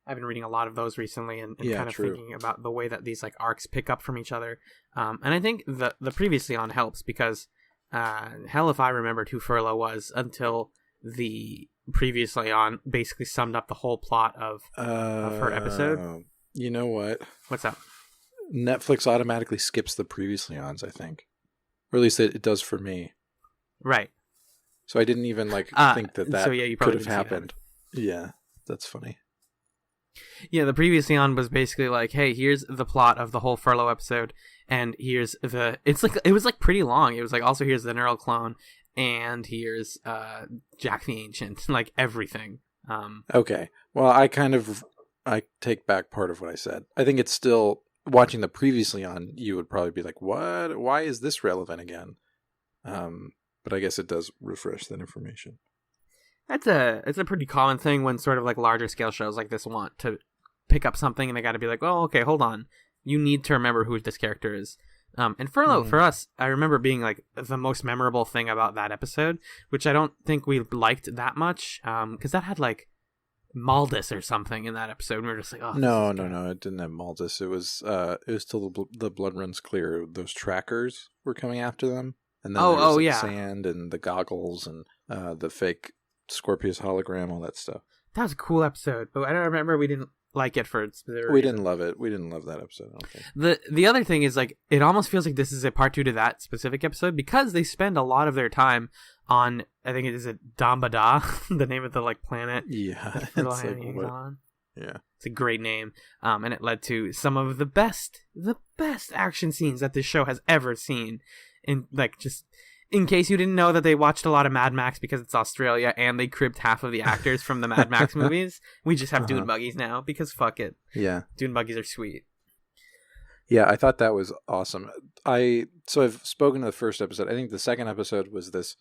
I've been reading a lot of those recently and kind of thinking about the way that these like arcs pick up from each other. And I think the Previously On helps because hell if I remembered who Furlough was until the Previously On basically summed up the whole plot of her episode. You know what? What's up? Netflix automatically skips the Previously Ons, I think. Or at least it does for me. Right. So I didn't even think that you could have happened. Yeah, that's funny. Yeah, the Previously On was basically like, hey, here's the plot of the whole Furlough episode, and here's it was like pretty long. It was like, also here's the neural clone, and here's Jack the Ancient, like everything. Okay. Well, I take back part of what I said. I think it's still, watching the Previously On, you would probably be like, what? Why is this relevant again? But I guess it does refresh that information. It's a pretty common thing when sort of like larger scale shows like this want to pick up something and they got to be like, well, okay, hold on. You need to remember who this character is. And Furlough, for us, I remember being like the most memorable thing about that episode, which I don't think we liked that much, because that had like Maldus or something in that episode. And we were just like, oh, no, it didn't have Maldus. It was till the blood runs clear. Those trackers were coming after them, and then there was sand and the goggles and the fake Scorpius hologram, all that stuff. That was a cool episode, but I don't remember we didn't like it for specific We didn't love it. We didn't love that episode, I don't think. The other thing is, like, it almost feels like this is a part 2 to that specific episode because they spend a lot of their time on, I think it is Dambada, the name of the like planet. Yeah. On. Yeah. It's a great name. And it led to some of the best action scenes that this show has ever seen. In like, just in case you didn't know that they watched a lot of Mad Max because it's Australia and they cribbed half of the actors from the Mad Max movies, we just have dune buggies now because fuck it. Yeah. Dune buggies are sweet. Yeah, I thought that was awesome. So I've spoken to the first episode. I think the second episode was this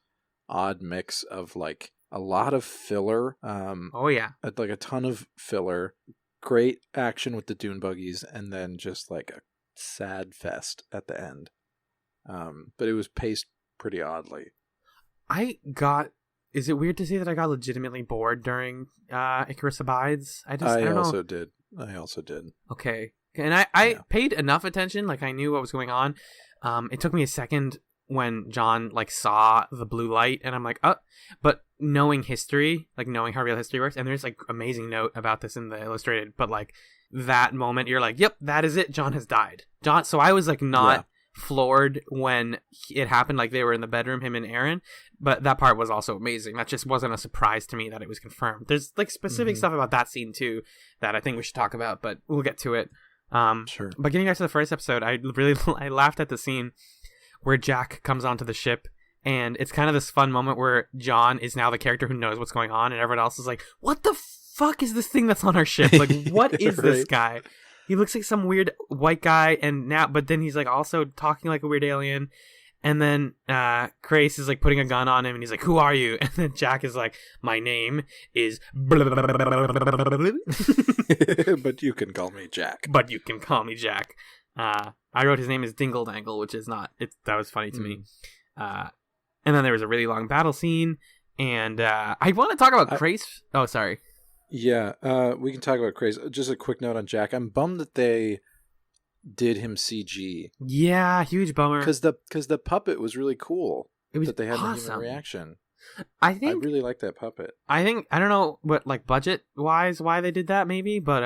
odd mix of like a lot of filler. Like a ton of filler. Great action with the dune buggies, and then just like a sad fest at the end. But it was paced pretty oddly. Is it weird to say that I got legitimately bored during Icarus Abides? I don't also know. I also did. Okay. And I paid enough attention, like I knew what was going on. It took me a second when John like saw the blue light, and I'm like, oh, but knowing history, like knowing how real history works, and there's like amazing note about this in the illustrated, but like that moment, you're like, yep, that is it. John has died. So I was like not floored when it happened, like they were in the bedroom, him and Aaron, but that part was also amazing. That just wasn't a surprise to me that it was confirmed. There's like specific stuff about that scene too that I think we should talk about, but we'll get to it. Sure. But getting back to the first episode, I laughed at the scene where Jack comes onto the ship, and it's kind of this fun moment where John is now the character who knows what's going on, and everyone else is like, what the fuck is this thing that's on our ship? Like, what is this guy? He looks like some weird white guy, but then he's like also talking like a weird alien. And then Grace is like putting a gun on him, and he's like, who are you? And then Jack is like, my name is but you can call me Jack. I wrote his name is Dingle Dangle, which is not. That was funny to me. And then there was a really long battle scene, and I want to talk about Grace. Oh, sorry. Yeah, we can talk about Grace. Just a quick note on Jack. I'm bummed that they did him CG. Yeah, huge bummer. Because the puppet was really cool. It was that they had awesome. the human reaction. I I think really like that puppet. I don't know what like budget wise why they did that maybe, but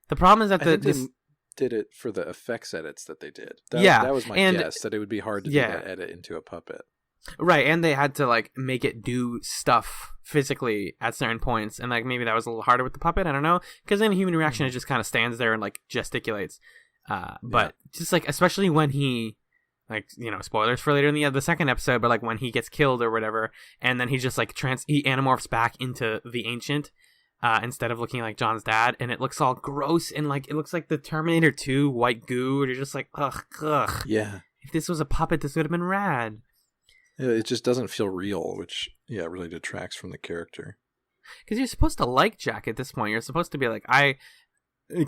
the problem is that I think they did it for the effects edits that they did. That was my guess, that it would be hard to do that edit into a puppet. Right, and they had to like make it do stuff physically at certain points, and like maybe that was a little harder with the puppet. I don't know, because in human reaction, it just kind of stands there and like gesticulates. But just like especially when he, like, you know, spoilers for later in the second episode, but like when he gets killed or whatever, and then he just like he anamorphs back into the Ancient. Instead of looking like John's dad, and it looks all gross and like it looks like the Terminator 2 white goo, and you're just like, ugh. Yeah. If this was a puppet, this would have been rad. Yeah, it just doesn't feel real, which really detracts from the character. Because you're supposed to like Jack at this point. You're supposed to be like, I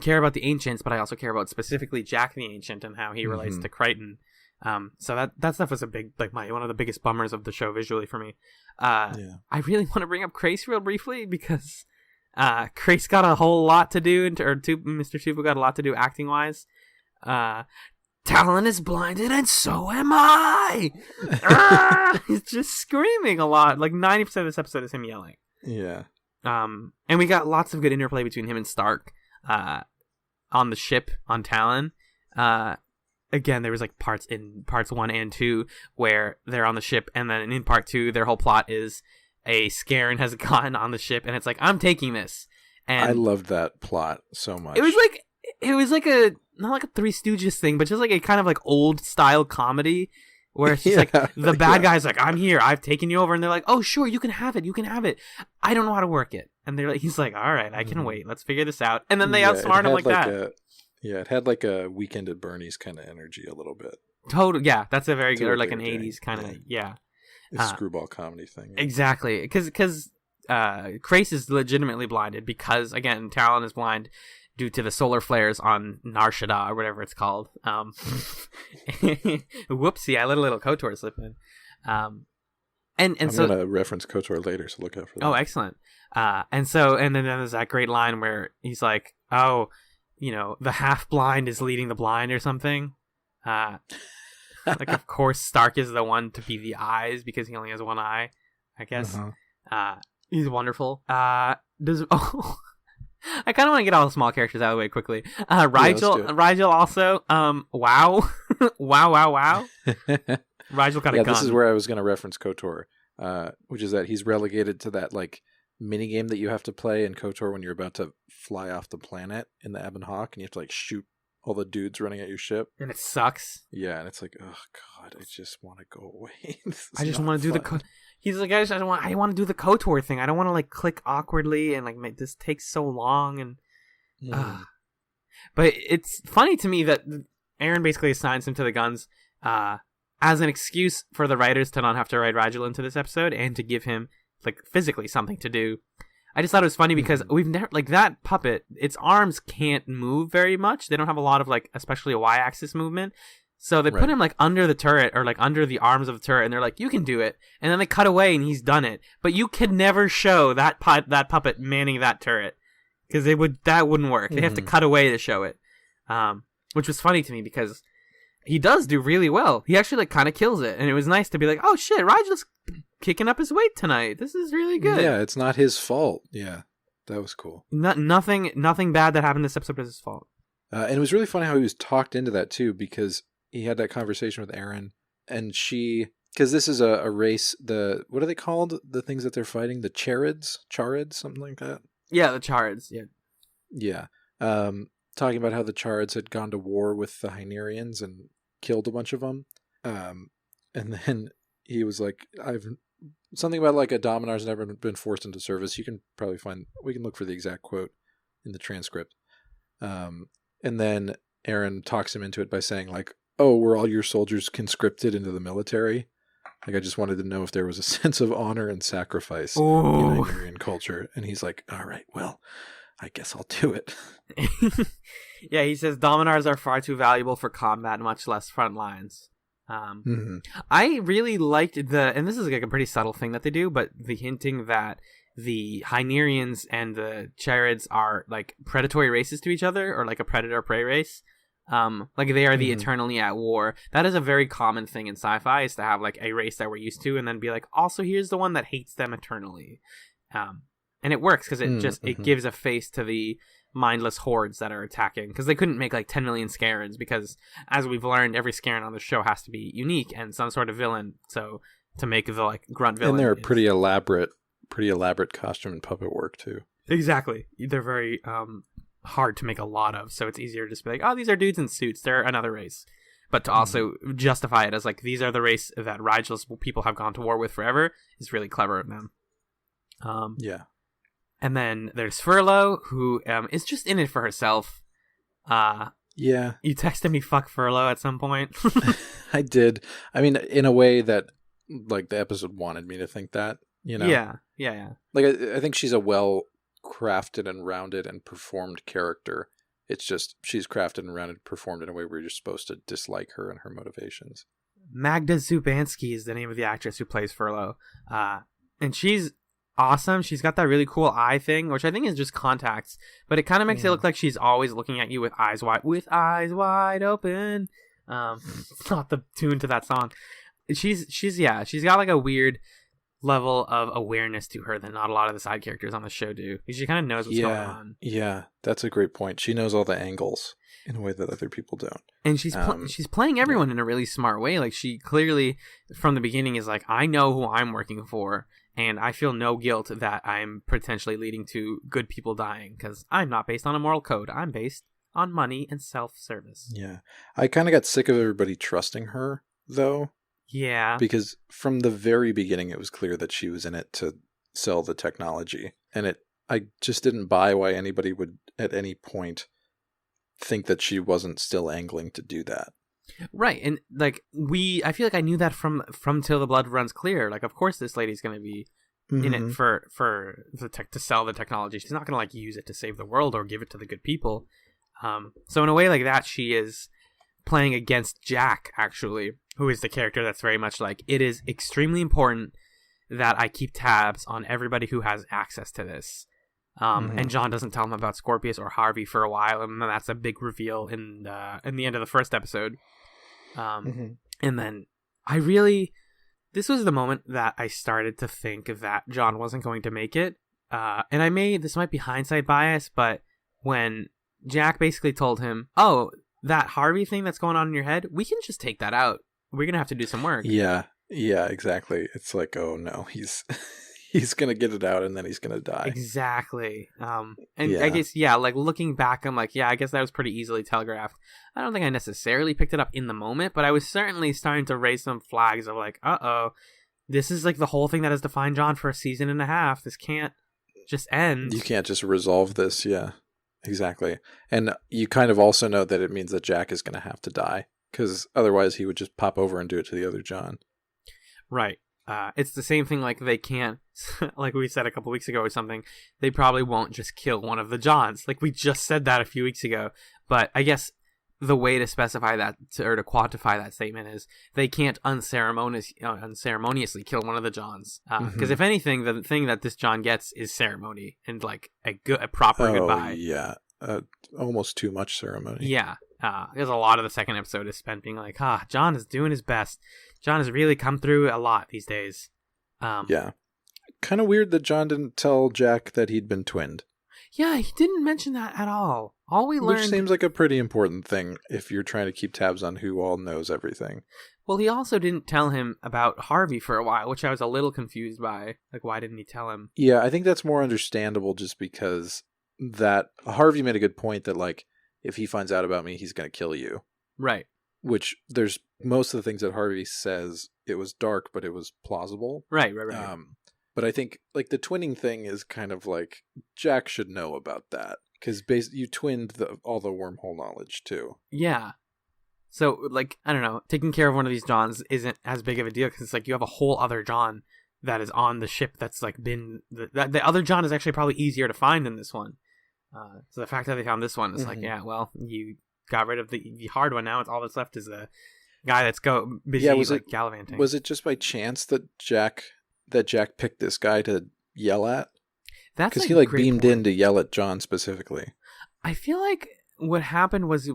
care about the Ancients, but I also care about specifically Jack the Ancient and how he relates to Crichton. So that stuff was a big, like, one of the biggest bummers of the show visually for me. I really want to bring up Crace real briefly because Crace got a whole lot to do, Mr. Tubu got a lot to do acting wise. Talon is blinded and so am I! He's just screaming a lot. Like 90% of this episode is him yelling. Yeah. And we got lots of good interplay between him and Stark on the ship on Talon. Again, there was like parts 1 and 2 where they're on the ship, and then in part 2 their whole plot is a Scaran has gotten on the ship, and it's like, I'm taking this. And I loved that plot so much. It was like a not like a Three Stooges thing, but just like a kind of like old style comedy where it's just like the bad guy's like, I'm here, I've taken you over, and they're like, oh sure, you can have it. I don't know how to work it, and he's like, all right, I can wait. Let's figure this out. And then they outsmart him like that. It had like a Weekend at Bernie's kind of energy a little bit. Total, yeah, that's a very good, or like an 80s kind of, a screwball comedy thing. Exactly, because Crace is legitimately blinded because, again, Talon is blind due to the solar flares on Nar Shaddaa, or whatever it's called. Whoopsie, I let a little KOTOR slip in. And I'm so going to reference KOTOR later, so look out for that. Oh, excellent. And then there's that great line where he's like, oh, you know, the half-blind is leading the blind or something. Like, of course, Stark is the one to be the eyes because he only has one eye, I guess. He's wonderful. I kind of want to get all the small characters out of the way quickly. Rigel also. Wow. wow. Rigel got a gun. This is where I was going to reference KOTOR, which is that he's relegated to that like mini game that you have to play in KOTOR when you're about to fly off the planet in the Ebon Hawk, and you have to like shoot all the dudes running at your ship, and it sucks. Yeah, and it's like, oh god, I just want to go away. I just want to do the. He's like, I want to do the KOTOR thing. I don't want to like click awkwardly and like make this takes so long and. But it's funny to me that Aaron basically assigns him to the guns as an excuse for the writers to not have to write Rigel into this episode and to give him like physically something to do. I just thought it was funny because we've never, like, that puppet, its arms can't move very much. They don't have a lot of like, especially a y-axis movement. So they put him like under the turret or like under the arms of the turret, and they're like, you can do it. And then they cut away and he's done it. But you can never show that puppet manning that turret because that wouldn't work. They have to cut away to show it. Which was funny to me because he does do really well. He actually like kind of kills it. And it was nice to be like, oh shit, Rigel's kicking up his weight tonight. This is really good. Yeah, it's not his fault. Yeah, that was cool. Nothing bad that happened this episode was his fault. And it was really funny how he was talked into that too, because he had that conversation with Aaron, and because this is a race, what are they called? The things that they're fighting? The Charids, something like that? Yeah, the Charids, yeah. Yeah. Talking about how the Charids had gone to war with the Hynerians and killed a bunch of them. And then he was like, something about like a Dominar's never been forced into service. You can probably we can look for the exact quote in the transcript. And then Aaron talks him into it by saying like, oh, were all your soldiers conscripted into the military? Like, I just wanted to know if there was a sense of honor and sacrifice in Hynerian culture. And he's like, all right, well, I guess I'll do it. Yeah, he says Dominars are far too valuable for combat, much less front lines. I really liked and this is like a pretty subtle thing that they do, but the hinting that the Hynerians and the Charids are like predatory races to each other, or like a predator-prey race. Like they are the eternally at war. That is a very common thing in sci-fi, is to have like a race that we're used to and then be like, also here's the one that hates them eternally. And it works because it gives a face to the mindless hordes that are attacking, because they couldn't make like 10 million Scarens, because as we've learned, every Scaren on the show has to be unique and some sort of villain, so to make the like grunt villain. And they're pretty elaborate costume and puppet work too. Exactly. They're very hard to make a lot of, so it's easier to just be like, oh, these are dudes in suits, they're another race. But to also justify it as like, these are the race that Rigel's people have gone to war with forever, is really clever of them. Yeah. And then there's Furlough, who is just in it for herself. Yeah. You texted me "fuck Furlough" at some point. I did. I mean, in a way that like the episode wanted me to think that, you know? Yeah. Like I think she's a well-crafted and rounded and performed character. It's just she's crafted and rounded, performed in a way where you're supposed to dislike her and her motivations. Magda Zubanski is the name of the actress who plays Furlough. And she's awesome. She's got that really cool eye thing, which I think is just contacts, but it kind of makes it look like she's always looking at you with eyes wide open. It's not the tune to that song. She's got like a weird level of awareness to her that not a lot of the side characters on the show do. She kind of knows what's going on. Yeah, that's a great point. She knows all the angles in a way that other people don't. And she's playing everyone in a really smart way. Like, she clearly from the beginning is like, I know who I'm working for, and I feel no guilt that I'm potentially leading to good people dying, because I'm not based on a moral code. I'm based on money and self-service. Yeah. I kind of got sick of everybody trusting her, though. Yeah. Because from the very beginning, it was clear that she was in it to sell the technology. And I just didn't buy why anybody would, at any point, think that she wasn't still angling to do that. Right, and like I feel like I knew that from Till the Blood Runs Clear. Like, of course, this lady's going to be in it for the to sell the technology. She's not going to like use it to save the world or give it to the good people. So in a way like that, she is playing against Jack, actually, who is the character that's very much like, it is extremely important that I keep tabs on everybody who has access to this. And John doesn't tell him about Scorpius or Harvey for a while, and then that's a big reveal in the end of the first episode. And then this was the moment that I started to think that John wasn't going to make it. And this might be hindsight bias, but when Jack basically told him, oh, that Harvey thing that's going on in your head, we can just take that out. We're going to have to do some work. Yeah, exactly. It's like, oh no, he's going to get it out and then he's going to die. Exactly. I guess, like looking back, I'm like, I guess that was pretty easily telegraphed. I don't think I necessarily picked it up in the moment, but I was certainly starting to raise some flags of like, this is like the whole thing that has defined John for a season and a half. This can't just end. You can't just resolve this. Yeah, exactly. And you kind of also know that it means that Jack is going to have to die, because otherwise he would just pop over and do it to the other John. Right. It's the same thing, like they can't, like we said a couple weeks ago or something, they probably won't just kill one of the Johns. Like we just said that a few weeks ago. But I guess the way to specify that, or to quantify that statement, is they can't unceremoniously kill one of the Johns. Because if anything, the thing that this John gets is ceremony, and like a proper goodbye. Yeah. Almost too much ceremony. Yeah. There's a lot of the second episode is spent being like, John is doing his best. John has really come through a lot these days. Yeah. Kind of weird that John didn't tell Jack that he'd been twinned. Yeah, he didn't mention that at all. Which seems like a pretty important thing if you're trying to keep tabs on who all knows everything. Well, he also didn't tell him about Harvey for a while, which I was a little confused by. Like, why didn't he tell him? Yeah, I think that's more understandable just because that Harvey made a good point that, like, if he finds out about me, he's going to kill you. Right. Which there's most of the things that Harvey says, it was dark, but it was plausible. Right. But I think like the twinning thing is kind of like Jack should know about that, because you twinned all the wormhole knowledge too. Yeah. So like, I don't know, taking care of one of these Johns isn't as big of a deal, because it's like you have a whole other John that is on the ship that's like been the other John is actually probably easier to find than this one. So the fact that they found this one is like, you got rid of the hard one. Now it's all that's left is the guy that's busy gallivanting. Was it just by chance that Jack picked this guy to yell at? That's because he beamed in to yell at John specifically. I feel like what happened was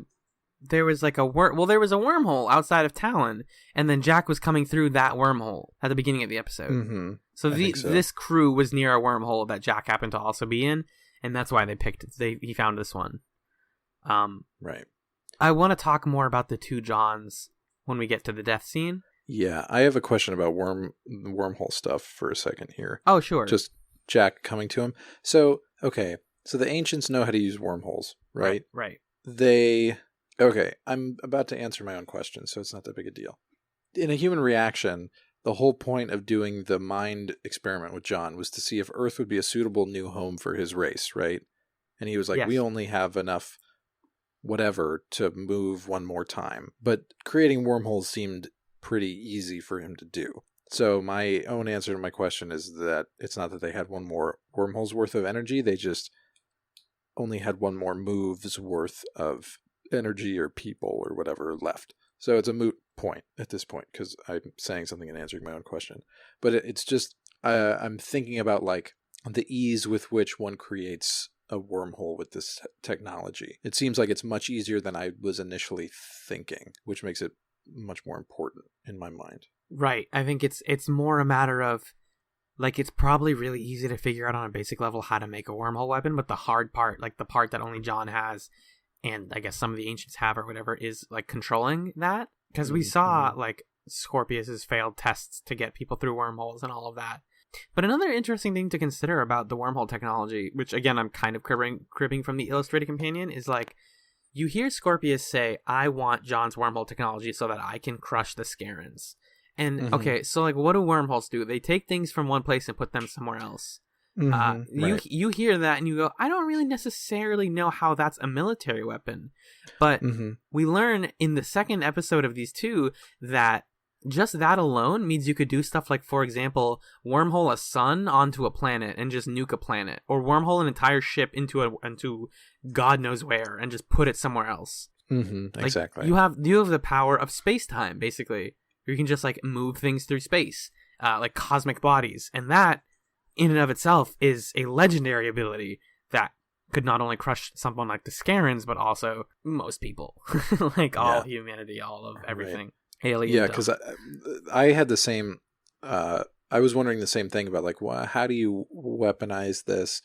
there was like there was a wormhole outside of Talon, and then Jack was coming through that wormhole at the beginning of the episode. Mm-hmm. So this crew was near a wormhole that Jack happened to also be in, and that's why they picked it. He found this one. Right. I want to talk more about the two Johns when we get to the death scene. Yeah, I have a question about wormhole stuff for a second here. Oh, sure. Just Jack coming to him. So, okay. So the ancients know how to use wormholes, right? Right. Okay, I'm about to answer my own question, so it's not that big a deal. In a human reaction, the whole point of doing the mind experiment with John was to see if Earth would be a suitable new home for his race, right? And he was like, Yes. We only have enough whatever to move one more time. But creating wormholes seemed pretty easy for him to do. So my own answer to my question is that it's not that they had one more wormhole's worth of energy, they just only had one more move's worth of energy or people or whatever left. So it's a moot point at this point because I'm saying something and answering my own question. But it's just, I'm thinking about like the ease with which one creates a wormhole with this technology. It seems like it's much easier than I was initially thinking, which makes it much more important in my mind. Right. I think it's more a matter of, like, it's probably really easy to figure out on a basic level how to make a wormhole weapon, but the hard part, like the part that only John has, and I guess some of the ancients have or whatever, is like controlling that. Because we saw like Scorpius's failed tests to get people through wormholes and all of that. But another interesting thing to consider about the wormhole technology, which again I'm kind of cribbing from the Illustrated Companion, is like you hear Scorpius say, "I want John's wormhole technology so that I can crush the Scarens." And okay, so like what do wormholes do? They take things from one place and put them somewhere else. Right. You hear that and you go, I don't really necessarily know how that's a military weapon. But we learn in the second episode of these two that just that alone means you could do stuff like, for example, wormhole a sun onto a planet and just nuke a planet, or wormhole an entire ship into God knows where and just put it somewhere else. Like, exactly. You have the power of space-time, basically. You can just like move things through space, like cosmic bodies, and that in and of itself is a legendary ability that could not only crush someone like the Scarens, but also most people, like all humanity, all of everything. Right. Alien. Yeah, because I had the same. I was wondering the same thing about like, how do you weaponize this?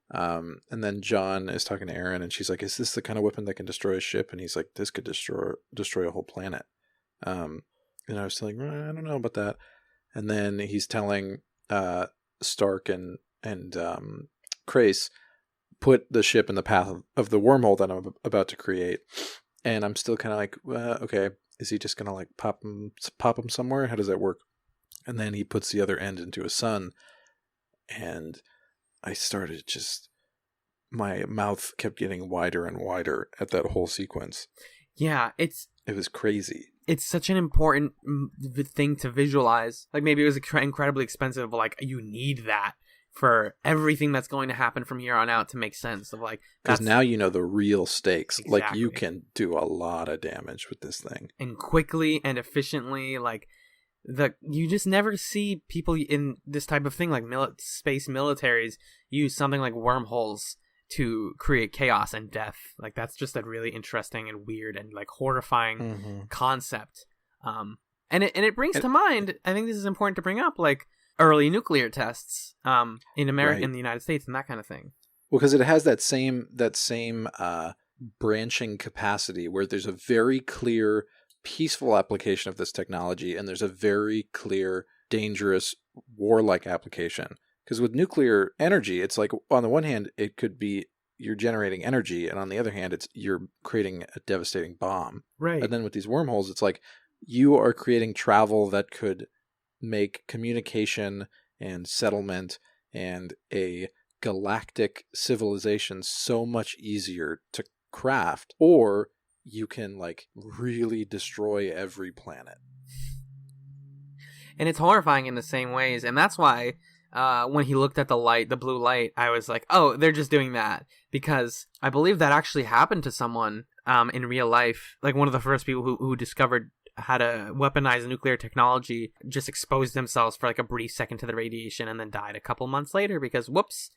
And then John is talking to Aaron, and she's like, "Is this the kind of weapon that can destroy a ship?" And he's like, "This could destroy a whole planet." And I was like, I don't know about that. And then he's telling Stark and Crace, put the ship in the path of the wormhole that I'm about to create. And I'm still kind of like, okay, is he just going to like pop him somewhere? How does that work? And then he puts the other end into a sun. And I started my mouth kept getting wider and wider at that whole sequence. Yeah, it was crazy. It's such an important thing to visualize. Like, maybe it was incredibly expensive, but like you need that for everything that's going to happen from here on out to make sense of like, because now you know the real stakes. Exactly. Like, you can do a lot of damage with this thing, and quickly and efficiently. Like, you just never see people in this type of thing, like space militaries, use something like wormholes to create chaos and death. Like, that's just a really interesting and weird and like horrifying concept. And it brings to mind, I think this is important to bring up, like early nuclear tests in America, in the United States, and that kind of thing. Well, because it has that same branching capacity where there's a very clear peaceful application of this technology, and there's a very clear dangerous warlike application. Because with nuclear energy, it's like, on the one hand, it could be you're generating energy, and on the other hand, you're creating a devastating bomb. Right. And then with these wormholes, it's like you are creating travel that could make communication and settlement and a galactic civilization so much easier to craft, or you can like really destroy every planet. And it's horrifying in the same ways, and that's why when he looked at the blue light, I was like, oh, they're just doing that. Because I believe that actually happened to someone in real life. Like, one of the first people who discovered how to weaponize nuclear technology just exposed themselves for like a brief second to the radiation and then died a couple months later because, whoops,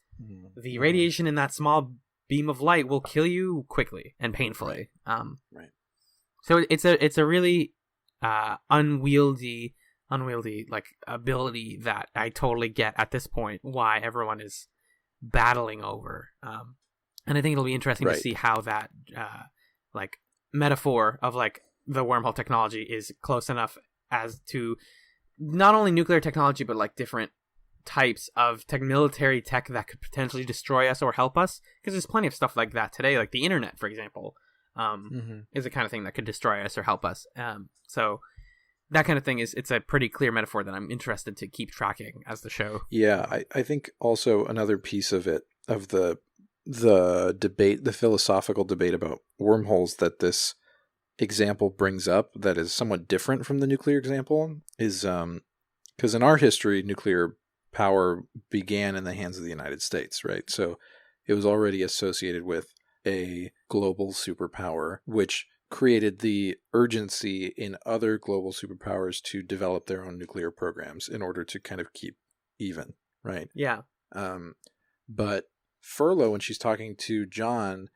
the radiation in that small beam of light will kill you quickly and painfully. Right. So it's a really unwieldy like ability that I totally get at this point why everyone is battling over. And I think it'll be interesting to see how that like metaphor of like the wormhole technology is close enough as to not only nuclear technology but like different types of military tech that could potentially destroy us or help us, because there's plenty of stuff like that today, like the internet, for example, is the kind of thing that could destroy us or help us. So that kind of thing it's a pretty clear metaphor that I'm interested to keep tracking as the show. Yeah, I think also another piece of it, of the debate, the philosophical debate about wormholes that this example brings up that is somewhat different from the nuclear example is because in our history, nuclear power began in the hands of the United States, right? So it was already associated with a global superpower, which created the urgency in other global superpowers to develop their own nuclear programs in order to kind of keep even, right? Yeah. But Furlough, when she's talking to John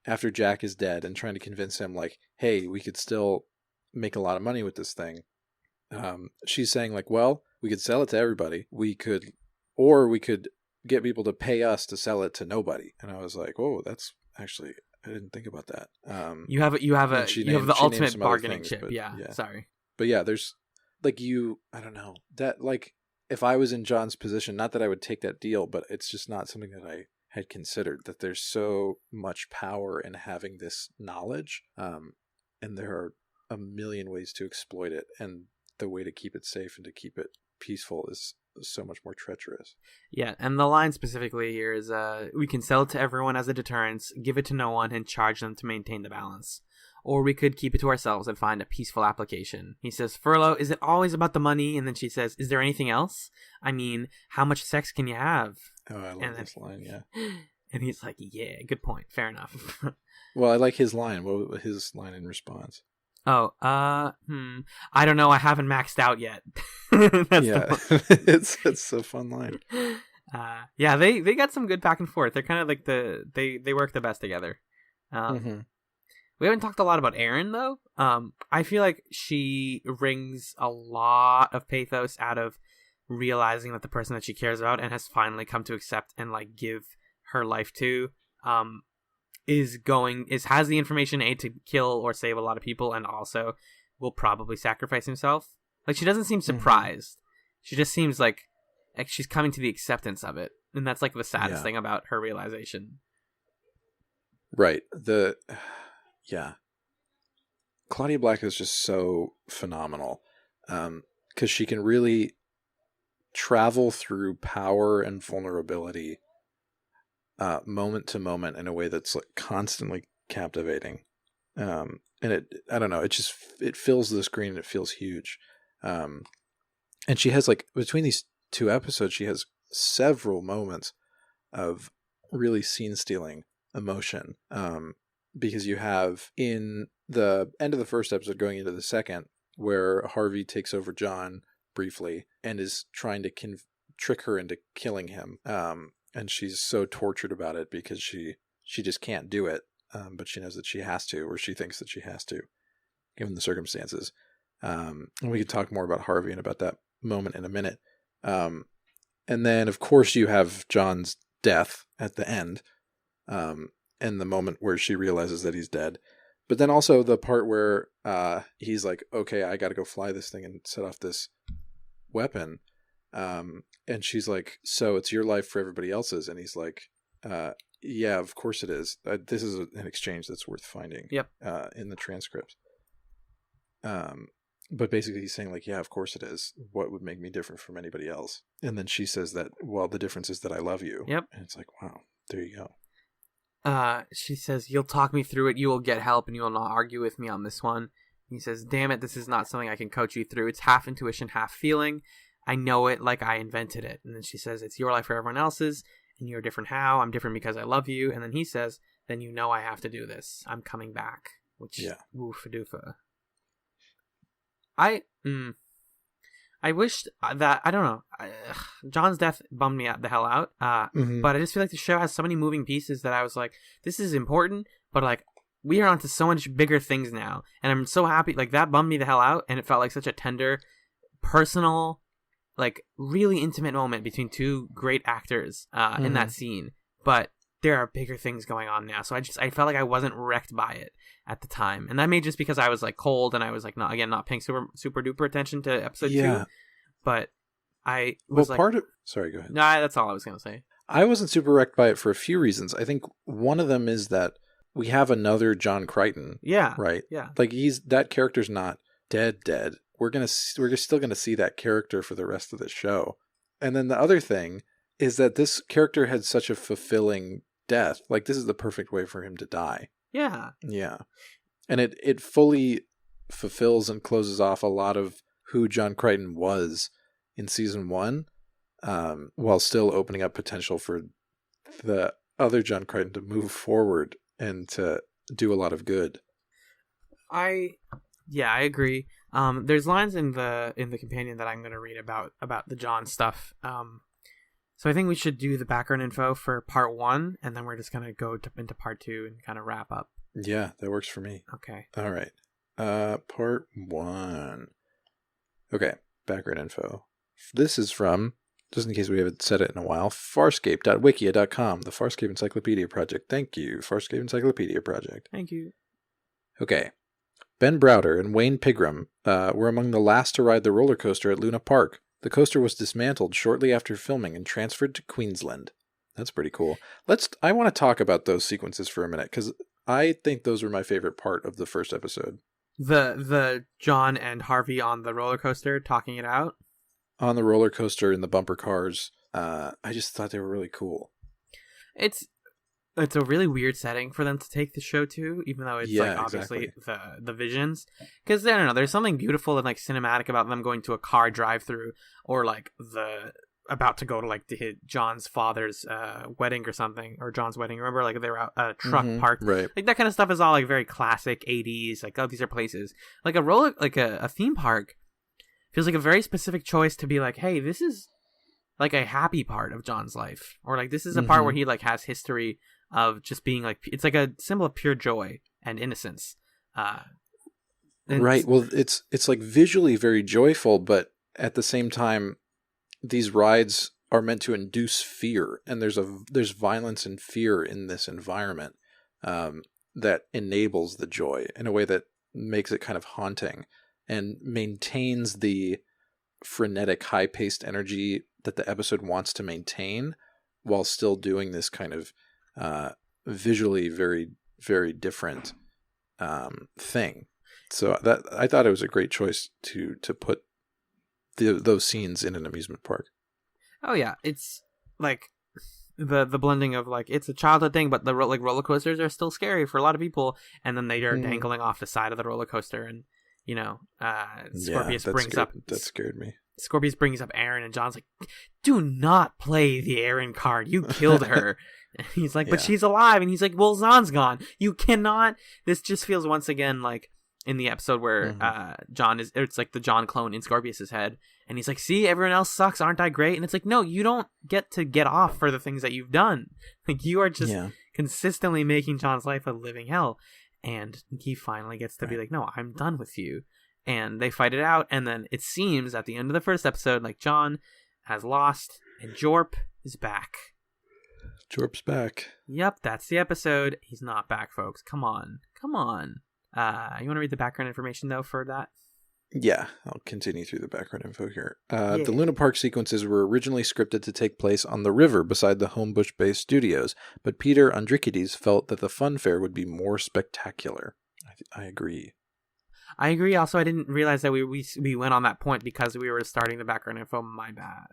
after Jack is dead and trying to convince him, like, hey, we could still make a lot of money with this thing. She's saying, like, well, we could sell it to everybody. We could get people to pay us to sell it to nobody. And I was like, whoa, that's actually, I didn't think about that. You have the ultimate bargaining chip. Yeah. Sorry. But yeah, there's like I don't know that, like, if I was in John's position, not that I would take that deal, but it's just not something that I had considered, that there's so much power in having this knowledge. And there are a million ways to exploit it. And the way to keep it safe and to keep it peaceful is so much more treacherous. Yeah, and the line specifically here is, we can sell it to everyone as a deterrence, give it to no one, and charge them to maintain the balance. Or we could keep it to ourselves and find a peaceful application. He says, Furlough, is it always about the money? And then she says, is there anything else? I mean, how much sex can you have? Oh, I love this line, yeah. And he's like, yeah, good point. Fair enough. Well, I like his line. What was his line in response? Oh, I don't know. I haven't maxed out yet. It's a fun line. Yeah, they got some good back and forth. They're kind of like they work the best together. We haven't talked a lot about Erin though. I feel like she wrings a lot of pathos out of realizing that the person that she cares about and has finally come to accept and like give her life to, has the information to kill or save a lot of people, and also will probably sacrifice himself. Like, she doesn't seem surprised. She just seems like she's coming to the acceptance of it, and that's like the saddest thing about her realization. Right. Claudia Black is just so phenomenal, because she can really travel through power and vulnerability moment to moment in a way that's like constantly captivating. And I don't know, it fills the screen and it feels huge. And she has, like, between these two episodes, she has several moments of really scene stealing emotion. Because you have in the end of the first episode going into the second, where Harvey takes over John briefly and is trying to trick her into killing him. And she's so tortured about it because she just can't do it. But she knows that she has to, or she thinks that she has to, given the circumstances. And we could talk more about Harvey and about that moment in a minute. And then, of course, you have John's death at the end, and the moment where she realizes that he's dead. But then also the part where he's like, okay, I got to go fly this thing and set off this weapon. And she's like, so it's your life for everybody else's. And he's like, yeah, of course it is. This is an exchange that's worth finding. Yep. In the transcript. But basically he's saying, like, yeah, of course it is. What would make me different from anybody else? And then she says that, well, the difference is that I love you. Yep. And it's like, wow, there you go. She says, you'll talk me through it, you will get help, and you will not argue with me on this one. He says, damn it, this is not something I can coach you through. It's half intuition, half feeling. I know it like I invented it. And then she says, it's your life for everyone else's, and you're different how? I'm different because I love you. And then he says, then you know I have to do this. I'm coming back. Which, woofa-doofa. I wished that, I don't know, John's death bummed me the hell out, but I just feel like the show has so many moving pieces that I was like, this is important, but like, we are onto so much bigger things now, and I'm so happy. Like, that bummed me the hell out, and it felt like such a tender, personal, like, really intimate moment between two great actors in that scene. But there are bigger things going on now, so I felt like I wasn't wrecked by it at the time, and that may just because I was like cold and I was like not paying super duper attention to episode 2. But I was sorry, go ahead. No, that's all I was gonna say. I wasn't super wrecked by it for a few reasons. I think one of them is that we have another John Crichton. Yeah. Right. Yeah. Like that character's not dead. We're just still gonna see that character for the rest of the show. And then the other thing is that this character had such a fulfilling death. Like, this is the perfect way for him to die. Yeah. Yeah. And it fully fulfills and closes off a lot of who John Crichton was in season 1, while still opening up potential for the other John Crichton to move forward and to do a lot of good. I agree. There's lines in the companion that I'm going to read about the John stuff. So I think we should do the background info for part 1, and then we're just going to go into part 2 and kind of wrap up. Yeah, that works for me. Okay. All right. Part 1. Okay, background info. This is from, just in case we haven't said it in a while, farscape.wikia.com, the Farscape Encyclopedia Project. Thank you, Farscape Encyclopedia Project. Thank you. Okay. Ben Browder and Wayne Pigram were among the last to ride the roller coaster at Luna Park. The coaster was dismantled shortly after filming and transferred to Queensland. That's pretty cool. I want to talk about those sequences for a minute, because I think those were my favorite part of the first episode. The John and Harvey on the roller coaster talking it out? On the roller coaster in the bumper cars. I just thought they were really cool. It's a really weird setting for them to take the show to, even though it's obviously the visions. Because, I don't know, there's something beautiful and like cinematic about them going to a car drive-through, or like about to go to like John's father's wedding or something, or John's wedding. Remember, like, they were out at a truck park, right? Like, that kind of stuff is all like very classic 80s. Like, oh, these are places. Like a theme park feels like a very specific choice to be like, hey, this is like a happy part of John's life, or like this is a part where he like has history of just being like, it's like a symbol of pure joy and innocence. Right. Well, it's like visually very joyful, but at the same time, these rides are meant to induce fear, and there's violence and fear in this environment that enables the joy in a way that makes it kind of haunting and maintains the frenetic, high-paced energy that the episode wants to maintain, while still doing this kind of visually very, very different thing. So that I thought it was a great choice to put those scenes in an amusement park. Oh yeah, it's like the blending of like, it's a childhood thing, but the roller coasters are still scary for a lot of people, and then they are dangling off the side of the roller coaster, and Scorpius that scared me. Scorpius brings up Aaron, and John's like, do not play the Aaron card. You killed her. And he's like, but she's alive. And he's like, well, Zan's gone. You cannot. This just feels once again like in the episode where it's like the John clone in Scorpius's head. And he's like, see, everyone else sucks. Aren't I great? And it's like, no, you don't get to get off for the things that you've done. Like, you are just consistently making John's life a living hell. And he finally gets to be like, no, I'm done with you. And they fight it out, and then it seems at the end of the first episode like John has lost, and Jorp is back. Jorp's back. Yep, that's the episode. He's not back, folks. Come on. You want to read the background information, though, for that? Yeah, I'll continue through the background info here. The Luna Park sequences were originally scripted to take place on the river beside the Homebush-based studios, but Peter Andrikides felt that the fun fair would be more spectacular. I agree. Also, I didn't realize that we went on that point because we were starting the background info. My bad.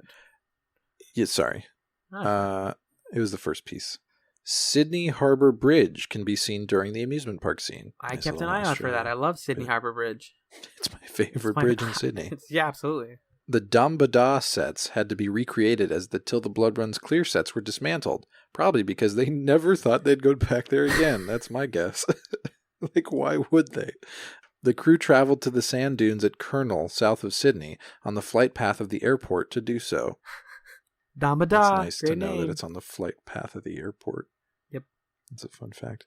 Yeah, sorry. It was the first piece. Sydney Harbour Bridge can be seen during the amusement park scene. I kept an eye out for that. I love Sydney Harbour Bridge. It's my favorite bridge in Sydney. Yeah, absolutely. The Dambada sets had to be recreated as the Till the Blood Runs Clear sets were dismantled, probably because they never thought they'd go back there again. That's my guess. Like, why would they? The crew traveled to the sand dunes at Colonel, south of Sydney, on the flight path of the airport to do so. Dambada. It's nice to know that it's on the flight path of the airport. Yep. That's a fun fact.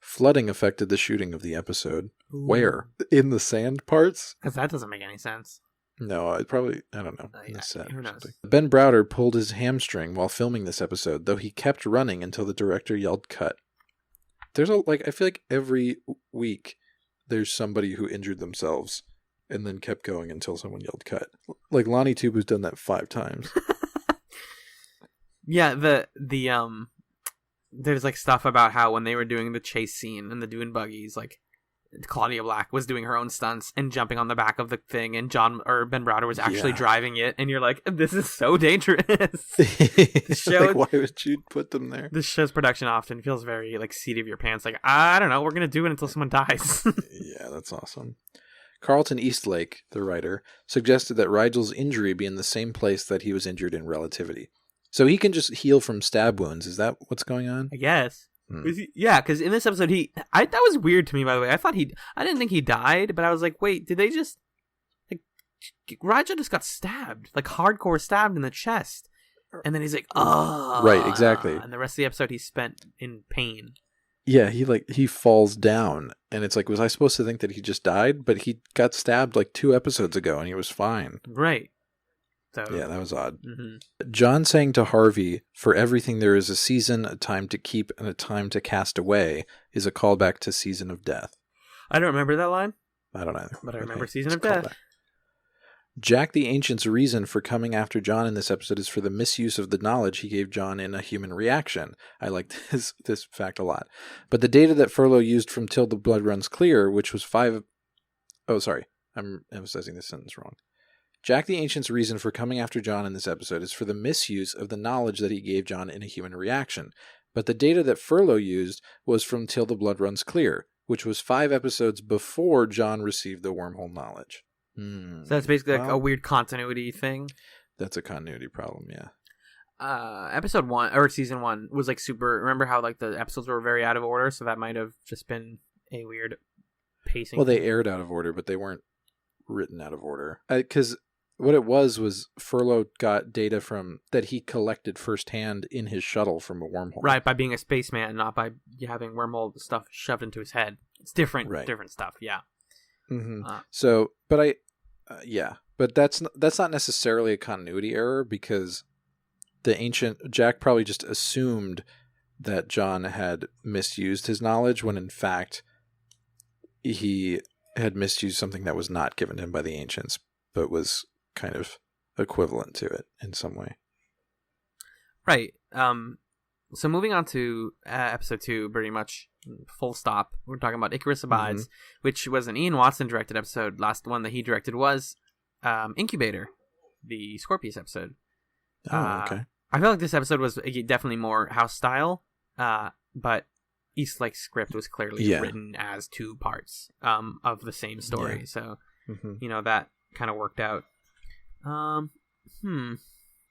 Flooding affected the shooting of the episode. Ooh. Where? In the sand parts? Because that doesn't make any sense. No, it probably, I don't know. Yeah, Set who or knows? something. Ben Browder pulled his hamstring while filming this episode, though he kept running until the director yelled cut. There's I feel like every week there's somebody who injured themselves and then kept going until someone yelled cut. Like Lonnie Tubu's done that 5 times. Yeah, there's like stuff about how when they were doing the chase scene and the dune buggies, like Claudia Black was doing her own stunts and jumping on the back of the thing, and Ben Browder was actually driving it, and you're like, this is so dangerous. The show, like, why would you put them there? This show's production often feels very like seat of your pants. Like, I don't know, we're gonna do it until someone dies. Yeah, that's awesome. Carlton Eastlake, the writer, suggested that Rigel's injury be in the same place that he was injured in Relativity. So he can just heal from stab wounds. Is that what's going on? I guess. Yeah, because in this episode, that was weird to me, by the way. I didn't think he died, but I was like, wait, did they just, like, Rigel just got stabbed, like hardcore stabbed in the chest. And then he's like, oh. Right, exactly. And the rest of the episode he spent in pain. Yeah, he falls down, and it's like, was I supposed to think that he just died? But he got stabbed like 2 episodes ago, and he was fine. Right. So, yeah, that was odd. Mm-hmm. John saying to Harvey, "For everything there is a season, a time to keep, and a time to cast away," is a callback to Season of Death. I don't remember that line. I don't either. But I remember Season of Death. Callback. Jack the Ancient's reason for coming after John in this episode is for the misuse of the knowledge he gave John in A Human Reaction. I like this fact a lot. But the data that Furlow used from Till the Blood Runs Clear, which was 5... Oh, sorry. I'm emphasizing this sentence wrong. Jack the Ancient's reason for coming after John in this episode is for the misuse of the knowledge that he gave John in A Human Reaction. But the data that Furlow used was from Till the Blood Runs Clear, which was 5 episodes before John received the wormhole knowledge. So that's basically like a weird continuity thing. That's a continuity problem, yeah. Episode 1 or season 1 was like super. Remember how like the episodes were very out of order, so that might have just been a weird pacing. Well, they aired out of order, but they weren't written out of order. Because what it was Furlow got data from that he collected firsthand in his shuttle from a wormhole. Right, by being a spaceman, not by having wormhole stuff shoved into his head. It's different, different stuff. Yeah. Mm-hmm. So, but but that's not necessarily a continuity error, because Jack probably just assumed that John had misused his knowledge when in fact he had misused something that was not given to him by the ancients, but was kind of equivalent to it in some way. Right. So moving on to episode 2, pretty much full stop. We're talking about Icarus Abides, which was an Ian Watson directed episode. Last one that he directed was Incubator, the Scorpius episode. Oh, okay. I feel like this episode was definitely more house style, but Eastlake's script was clearly written as 2 parts of the same story. Yeah. So, that kind of worked out.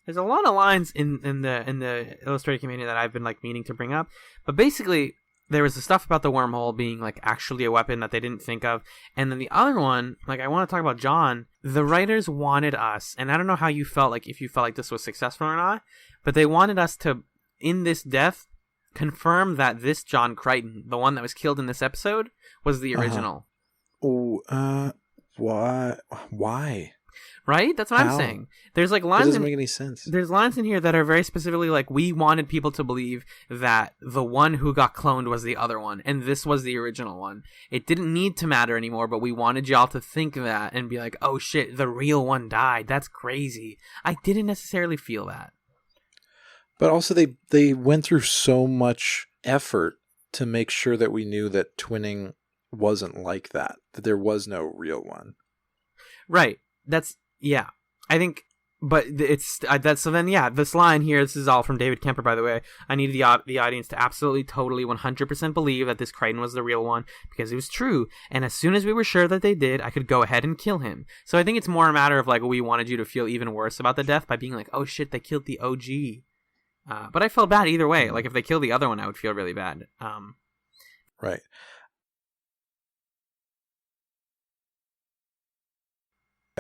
There's a lot of lines in the illustrated community that I've been like meaning to bring up, but basically there was the stuff about the wormhole being like actually a weapon that they didn't think of, and then the other one, like I want to talk about John. The writers wanted us, and I don't know how you felt, like if you felt like this was successful or not, but they wanted us to, in this death, confirm that this John Crichton, the one that was killed in this episode, was the original. Why? Right? That's what I'm saying. There's like lines. It doesn't make any sense. There's lines in here that are very specifically like, we wanted people to believe that the one who got cloned was the other one, and this was the original one. It didn't need to matter anymore, but we wanted y'all to think that and be like, oh shit, the real one died. That's crazy. I didn't necessarily feel that. But also they went through so much effort to make sure that we knew that twinning wasn't like that there was no real one. Right. I think, but it's that's so then this line here, this is all from David Kemper, by the way. I needed the audience to absolutely, totally, 100% believe that this Crichton was the real one because it was true. And as soon as we were sure that they did, I could go ahead and kill him. So I think it's more a matter of like, we wanted you to feel even worse about the death by being like, oh shit, they killed the OG. But I felt bad either way. Like if they killed the other one, I would feel really bad. Right.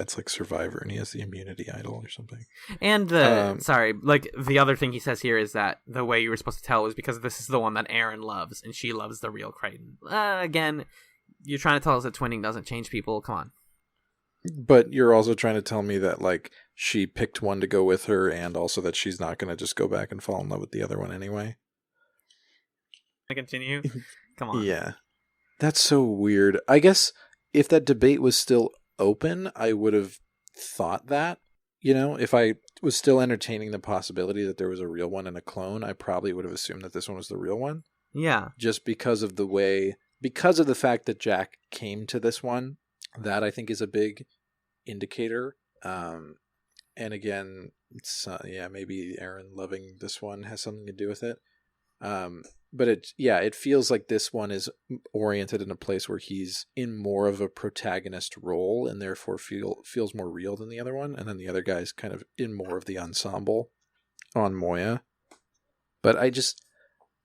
it's like Survivor, and he has the immunity idol or something. And the other thing he says here is that the way you were supposed to tell was because this is the one that Aaron loves, and she loves the real Crichton. Again, you're trying to tell us that twinning doesn't change people. Come on. But you're also trying to tell me that like she picked one to go with her, and also that she's not going to just go back and fall in love with the other one anyway. I continue. Come on. Yeah, that's so weird. I guess if that debate was still open, I would have thought that. You know, if I was still entertaining the possibility that there was a real one and a clone, I probably would have assumed that this one was the real one. Yeah. Just because of the fact that Jack came to this one, that I think is a big indicator. And again, it's, maybe Aaron loving this one has something to do with it. But it feels like this one is oriented in a place where he's in more of a protagonist role and therefore feels more real than the other one. And then the other guy's kind of in more of the ensemble on Moya. But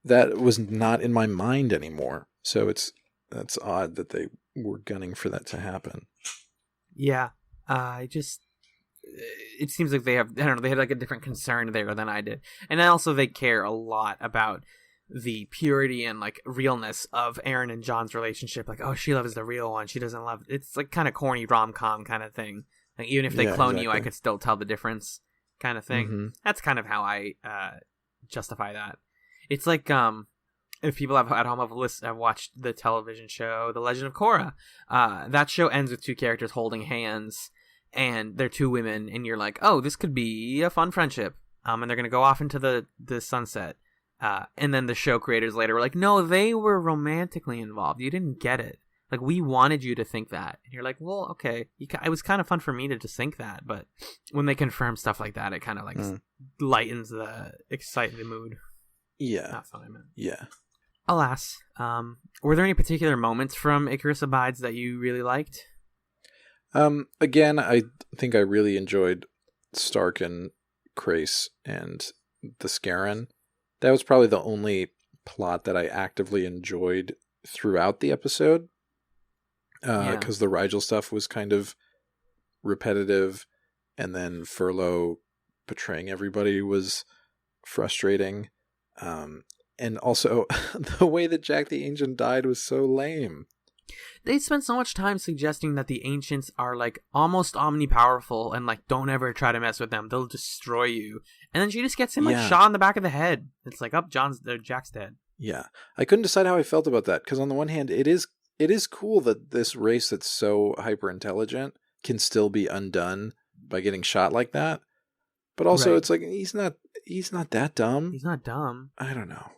that was not in my mind anymore. So that's odd that they were gunning for that to happen. Yeah. It seems like they had like a different concern there than I did. And also they care a lot about the purity and like realness of Aaron and John's relationship. Like, oh, she loves the real one. She doesn't love... It's like kind of corny rom-com kind of thing. Like, even if they clone you, I could still tell the difference kind of thing. Mm-hmm. That's kind of how I justify that. It's like, if people at home have watched the television show The Legend of Korra, that show ends with two characters holding hands, and they're two women, and you're like, oh, this could be a fun friendship. And they're going to go off into the sunset. And then the show creators later were like, no, they were romantically involved. You didn't get it. Like, we wanted you to think that. And you're like, well, okay. It was kind of fun for me to just think that. But when they confirm stuff like that, it kind of like lightens the mood. Yeah. That's what I meant. Yeah. Alas, were there any particular moments from Icarus Abides that you really liked? Again, I think I really enjoyed Stark and Krace and the Scarran. That was probably the only plot that I actively enjoyed throughout the episode. Because the Rigel stuff was kind of repetitive, and then Furlough betraying everybody was frustrating. And also, the way that Jack the Ancient died was so lame. They spent so much time suggesting that the Ancients are, like, almost omnipowerful and, like, don't ever try to mess with them. They'll destroy you. And then she just gets him, like, shot in the back of the head. It's like, Jack's dead. Yeah. I couldn't decide how I felt about that, because on the one hand, it is cool that this race that's so hyper-intelligent can still be undone by getting shot like that. But also, It's like, he's not that dumb. He's not dumb. I don't know.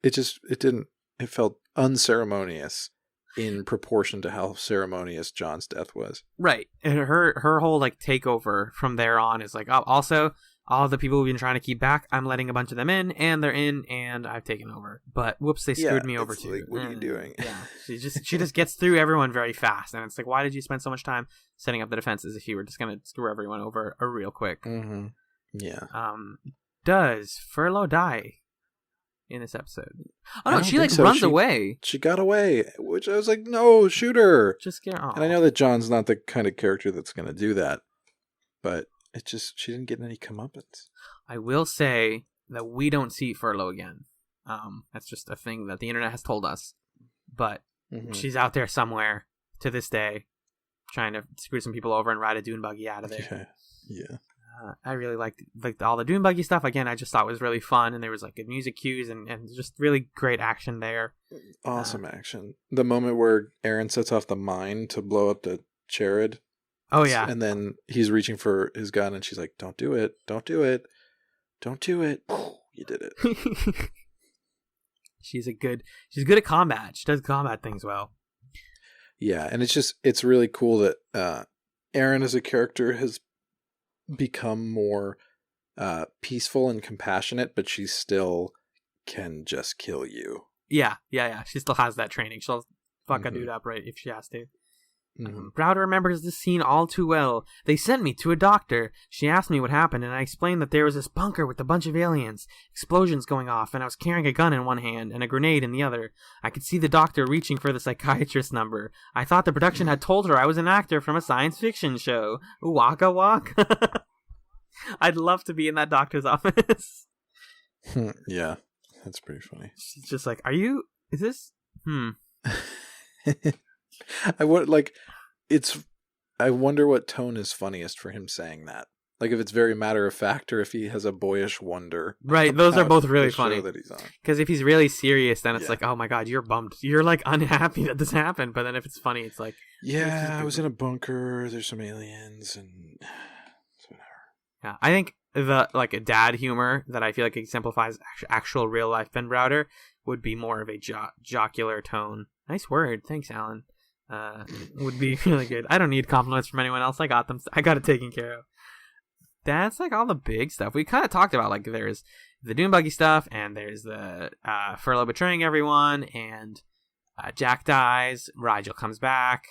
It felt unceremonious in proportion to how ceremonious John's death was. Right. And her whole like takeover from there on is like, oh, also all the people we've been trying to keep back, I'm letting a bunch of them in, and they're in, and I've taken over. But whoops, they screwed me over too. Like, what are you doing? Yeah. She just gets through everyone very fast, and it's like, why did you spend so much time setting up the defenses if you were just gonna screw everyone over real quick? Mm-hmm. Yeah. Does Furlough die in this episode? Oh no, she like so. runs away. She got away, which I was like, no, shoot her. Just get off. And I know that John's not the kind of character that's going to do that, but she didn't get any comeuppance. I will say that we don't see Furlough again. That's just a thing that the internet has told us. But she's out there somewhere to this day, trying to screw some people over and ride a dune buggy out of there. Yeah. I really liked all the dune buggy stuff. Again, I just thought it was really fun, and there was like good music cues and just really great action there. Awesome action. The moment where Aaron sets off the mine to blow up the Charid. Oh yeah. And then he's reaching for his gun, and she's like, "Don't do it! Don't do it! Don't do it!" You did it. She's good at combat. She does combat things well. Yeah, and it's really cool that Aaron as a character has become more peaceful and compassionate, but she still can just kill you. Yeah. She still has that training. She'll fuck a dude up right if she has to. Browder remembers this scene all too well. They sent me to a doctor. She asked me what happened, and I explained that there was this bunker with a bunch of aliens, explosions going off, and I was carrying a gun in one hand and a grenade in the other. I could see the doctor reaching for the psychiatrist number. I thought the production had told her I was an actor from a science fiction show. Waka waka. I'd love to be in that doctor's office. Yeah, that's pretty funny. She's just like, is this? I would like I wonder what tone is funniest for him saying that. Like if it's very matter of fact or if he has a boyish wonder. Right, those are both really the show funny. that he's on. Because if he's really serious, then it's like, oh my god, you're bummed. You're like unhappy that this happened. But then if it's funny, it's like, yeah, I was in a bunker. There's some aliens and whatever. Yeah, I think the like a dad humor that I feel like exemplifies actual real life Ben Browder would be more of a jocular tone. Nice word, thanks, Alan. Would be really good. I don't need compliments from anyone else. I got them. I got it taken care of. That's like all the big stuff we kind of talked about. Like there's the Dune Buggy stuff, and there's the Furlough betraying everyone, and Jack dies. Rigel comes back.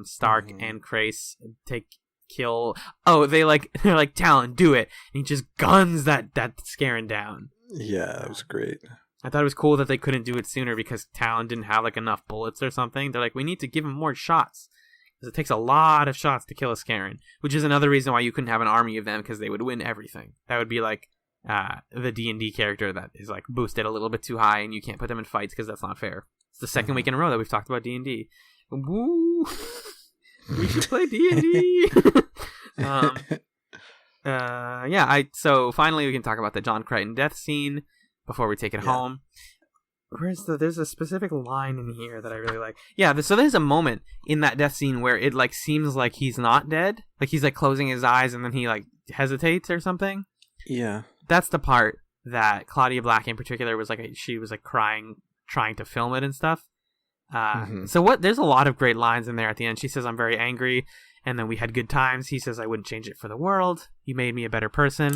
Stark and Crace kill. Oh, they're like Talon, do it, and he just guns that Scarron down. Yeah, that was great. I thought it was cool that they couldn't do it sooner because Talon didn't have like enough bullets or something. They're like, we need to give him more shots because it takes a lot of shots to kill a Scarron, which is another reason why you couldn't have an army of them because they would win everything. That would be like the D&D character that is like boosted a little bit too high and you can't put them in fights because that's not fair. It's the second week in a row that we've talked about D&D. Woo! We should play D&D. So finally we can talk about the John Crichton death scene before we take it home. There's a specific line in here that I really like. Yeah, so there's a moment in that death scene where it like seems like he's not dead. Like he's like closing his eyes and then he like hesitates or something. Yeah. That's the part that Claudia Black in particular was like, she was like crying, trying to film it and stuff. So there's a lot of great lines in there at the end. She says, I'm very angry. And then we had good times. He says, I wouldn't change it for the world. You made me a better person.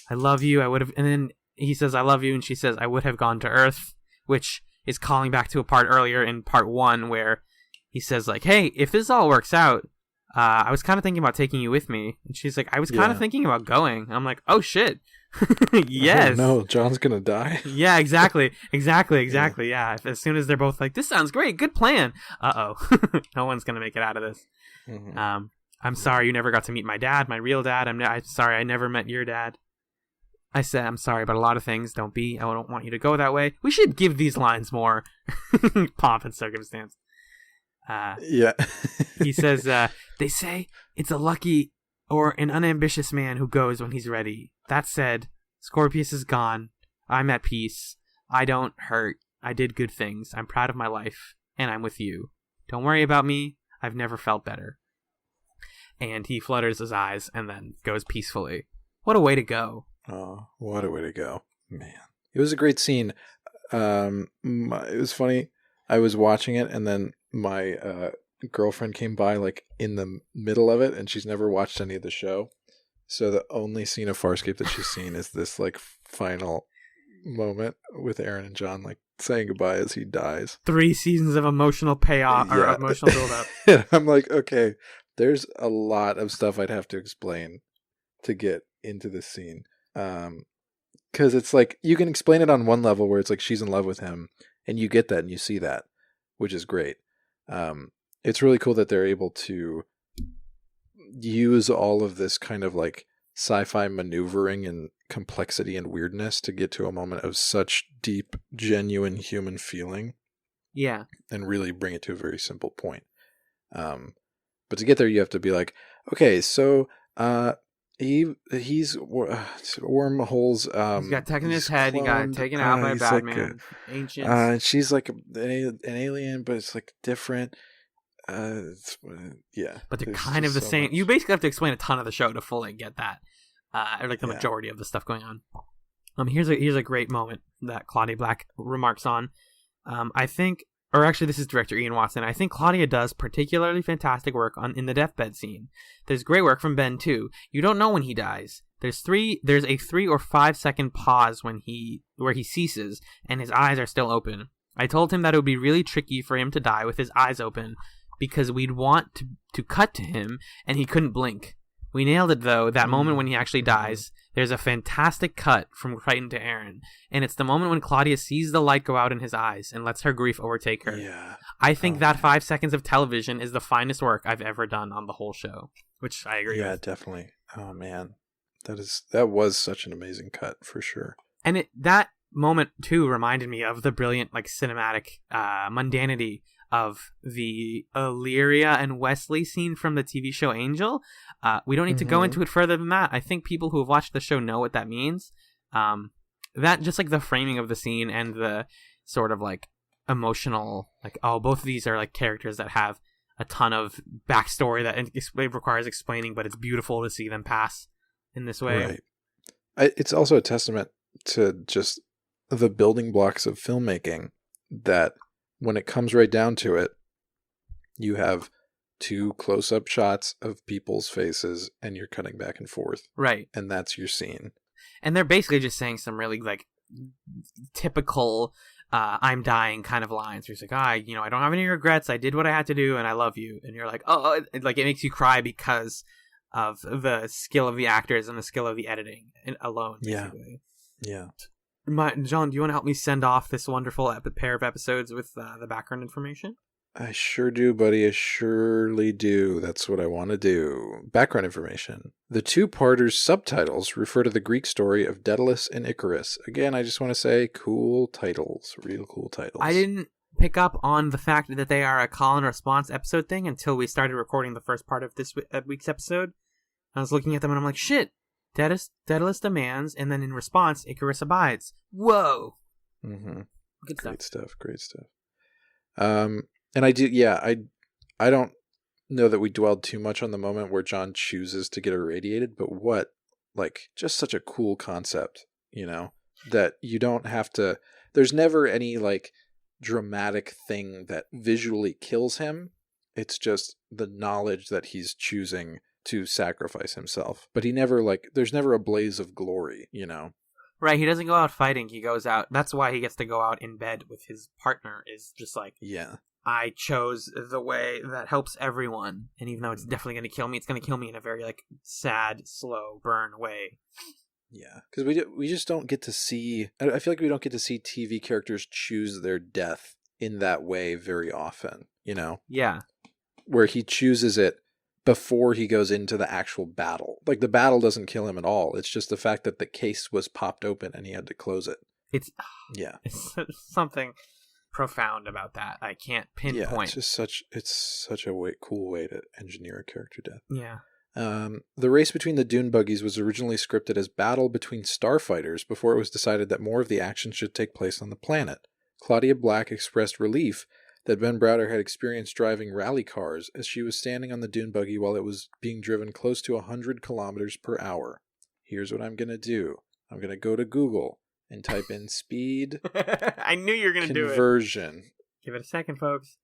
I love you. I would have. And then he says, I love you. And she says, I would have gone to Earth, which is calling back to a part earlier in part 1 where he says like, hey, if this all works out, I was kind of thinking about taking you with me. And she's like, I was kind of thinking about going. I'm like, oh shit. Yes. Oh, no, John's going to die. Yeah, exactly. Yeah. As soon as they're both like, this sounds great. Good plan. Uh-oh. No one's going to make it out of this. I'm sorry you never got to meet my dad, my real dad. I'm sorry I never met your dad. I said, I'm sorry about a lot of things. I don't want you to go that way. We should give these lines more pomp and circumstance. Yeah. He says, they say it's a lucky or an unambitious man who goes when he's ready. That said, Scorpius is gone. I'm at peace. I don't hurt. I did good things. I'm proud of my life. And I'm with you. Don't worry about me. I've never felt better. And he flutters his eyes and then goes peacefully. What a way to go. Oh, what a way to go. Man. It was a great scene. It was funny. I was watching it and then my girlfriend came by like in the middle of it and she's never watched any of the show. So the only scene of Farscape that she's seen is this like final moment with Aaron and John like saying goodbye as he dies. 3 seasons of emotional payoff or emotional build-up. Yeah, I'm like, okay, there's a lot of stuff I'd have to explain to get into this scene. Because it's like you can explain it on one level where it's like she's in love with him and you get that and you see that, which is great. It's really cool that they're able to use all of this kind of like sci-fi maneuvering and complexity and weirdness to get to a moment of such deep, genuine human feeling. Yeah. And really bring it to a very simple point. But to get there, you have to be like, okay, so he's wormholes. He's got tech in his head. He got taken out by Batman. Like Ancient. She's like an alien, but it's like different. Yeah. But they're kind of the same. Much. You basically have to explain a ton of the show to fully get that. Or like the majority of the stuff going on. Here's a great moment that Claudia Black remarks on. I think, or actually this is director Ian Watson. I think Claudia does particularly fantastic work in the deathbed scene. There's great work from Ben too. You don't know when he dies. There's a 3 or 5 second pause where he ceases and his eyes are still open. I told him that it would be really tricky for him to die with his eyes open because we'd want to cut to him and he couldn't blink. We nailed it, though. That moment when he actually dies, there's a fantastic cut from Crichton to Aaron. And it's the moment when Claudia sees the light go out in his eyes and lets her grief overtake her. Yeah. I think that 5 seconds of television is the finest work I've ever done on the whole show, which I agree with. Yeah, definitely. Oh, man. That was such an amazing cut, for sure. And that moment, too, reminded me of the brilliant, like, cinematic mundanity of the Illyria and Wesley scene from the TV show Angel. We don't need to go into it further than that. I think people who have watched the show know what that means. That just like the framing of the scene and the sort of like emotional, like, oh, both of these are like characters that have a ton of backstory that it requires explaining, but it's beautiful to see them pass in this way. Right. It's also a testament to just the building blocks of filmmaking that when it comes right down to it, you have 2 close-up shots of people's faces and you're cutting back and forth. Right. And that's your scene. And they're basically just saying some really like typical I'm dying kind of lines. Where he's like, I don't have any regrets. I did what I had to do and I love you. And you're like, oh, like it makes you cry because of the skill of the actors and the skill of the editing alone. Basically. Yeah. John, do you want to help me send off this wonderful pair of episodes with the background information? I sure do, buddy. I surely do. That's what I want to do. Background information. The 2-parters subtitles refer to the Greek story of Daedalus and Icarus. Again, I just want to say cool titles. Real cool titles. I didn't pick up on the fact that they are a call and response episode thing until we started recording the first part of this week's episode. I was looking at them and I'm like, shit. Daedalus demands, and then in response, Icarus abides. Whoa! Mm-hmm. Good stuff. Great stuff. And I do, I don't know that we dwelled too much on the moment where John chooses to get irradiated, but just such a cool concept, that you don't have to, there's never any, like, dramatic thing that visually kills him. It's just the knowledge that he's choosing to sacrifice himself. But he never, there's never a blaze of glory, Right, he doesn't go out fighting, he goes out. That's why he gets to go out in bed with his partner, is just like, yeah, I chose the way that helps everyone. And even though it's definitely going to kill me, it's going to kill me in a very, like, sad, slow burn way. Yeah, because we just don't get to see, I feel like we don't get to see TV characters choose their death in that way very often, Yeah. Where he chooses it before he goes into the actual battle. Like, the battle doesn't kill him at all. It's just the fact that the case was popped open and he had to close it. It's something profound about that. I can't pinpoint. Yeah, it's just such a cool way to engineer a character death. Yeah. The race between the dune buggies was originally scripted as battle between starfighters before it was decided that more of the action should take place on the planet. Claudia Black expressed relief that Ben Browder had experienced driving rally cars as she was standing on the dune buggy while it was being driven close to 100 kilometers per hour. Here's what I'm going to do. I'm going to go to Google and type in speed I knew you were going to do it. Conversion. Give it a second, folks.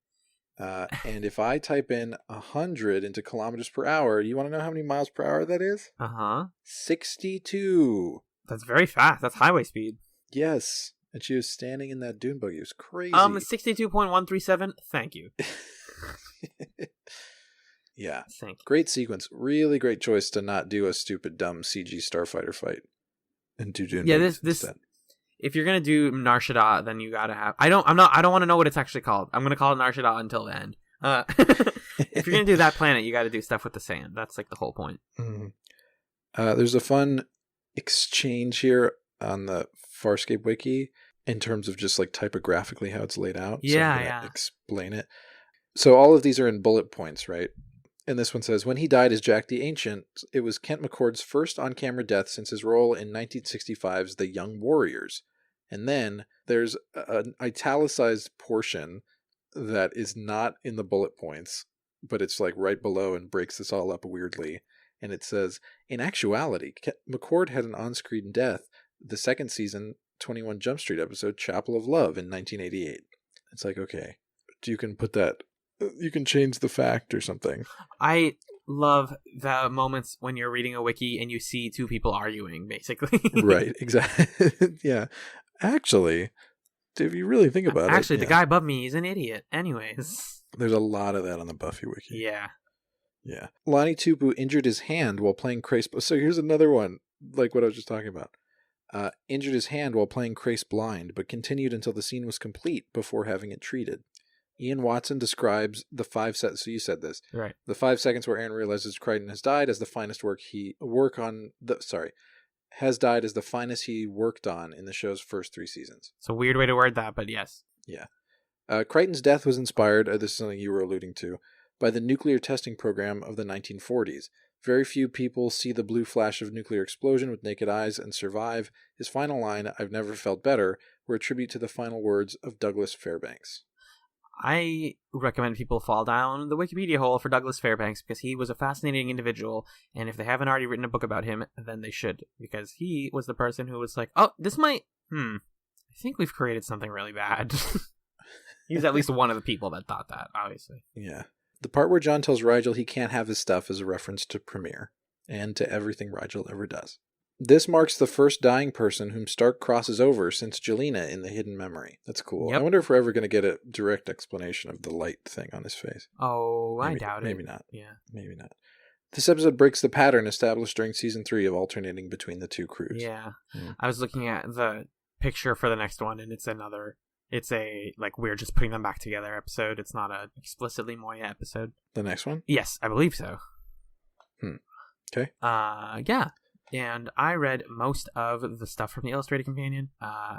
And if I type in 100 into kilometers per hour, you want to know how many miles per hour that is? 62. That's very fast. That's highway speed. Yes. And she was standing in that dune buggy. It was crazy. 62.137. Thank you. Yeah. Thank you. Great sequence. Really great choice to not do a stupid, dumb CG starfighter fight. And do dune buggies instead. If you're gonna do Nar Shaddaa, then you gotta have. I don't want to know what it's actually called. I'm gonna call it Nar Shaddaa until the end. If you're gonna do that planet, you got to do stuff with the sand. That's like the whole point. Mm-hmm. There's a fun exchange here on the Farscape wiki in terms of just like typographically how it's laid out. Yeah, so I'm gonna explain it. So all of these are in bullet points, right? And this one says, when he died as Jack the Ancient, it was Kent McCord's first on-camera death since his role in 1965's The Young Warriors. And then there's an italicized portion that is not in the bullet points, but it's like right below and breaks this all up weirdly. And it says, in actuality, McCord had an on-screen death the second season 21 Jump Street episode Chapel of Love in 1988. It's like, okay, you can put that, you can change the fact or something. I love the moments when you're reading a wiki and you see two people arguing, basically. Right, exactly. Yeah. Actually, if you really think about it. Actually, the guy above me is an idiot. Anyways. There's a lot of that on the Buffy wiki. Yeah. Yeah. Lonnie Tupu injured his hand while playing Crace. So here's another one, like what I was just talking about. Injured his hand while playing Crace blind, but continued until the scene was complete before having it treated. Ian Watson describes the 5 seconds. So you said this, Right? the 5 seconds where Aaron realizes Crichton has died as the finest has died as the finest he worked on in the show's first 3 seasons. It's a weird way to word that, but yes. Yeah. Crichton's death was inspired. This is something you were alluding to, by the nuclear testing program of the 1940s. Very few people see the blue flash of nuclear explosion with naked eyes and survive. His final line, "I've never felt better," were a tribute to the final words of Douglas Fairbanks. I recommend people fall down the Wikipedia hole for Douglas Fairbanks because he was a fascinating individual, and if they haven't already written a book about him, then they should, because he was the person who was like, oh, this might, I think we've created something really bad. He's at least one of the people that thought that, obviously. Yeah. The part where John tells Rigel he can't have his stuff is a reference to Premiere, and to everything Rigel ever does. This marks the first dying person whom Stark crosses over since Jelena in The Hidden Memory. That's cool. Yep. I wonder if we're ever going to get a direct explanation of the light thing on his face. Oh, Maybe, I doubt it. Maybe not. Yeah. Maybe not. This episode breaks the pattern established during Season 3 of alternating between the 2 crews. Yeah. Mm. I was looking at the picture for the next one, and it's we're just putting them back together episode. It's not a explicitly Moya episode. The next one? Yes, I believe so. Okay. Yeah. And I read most of the stuff from the Illustrated Companion.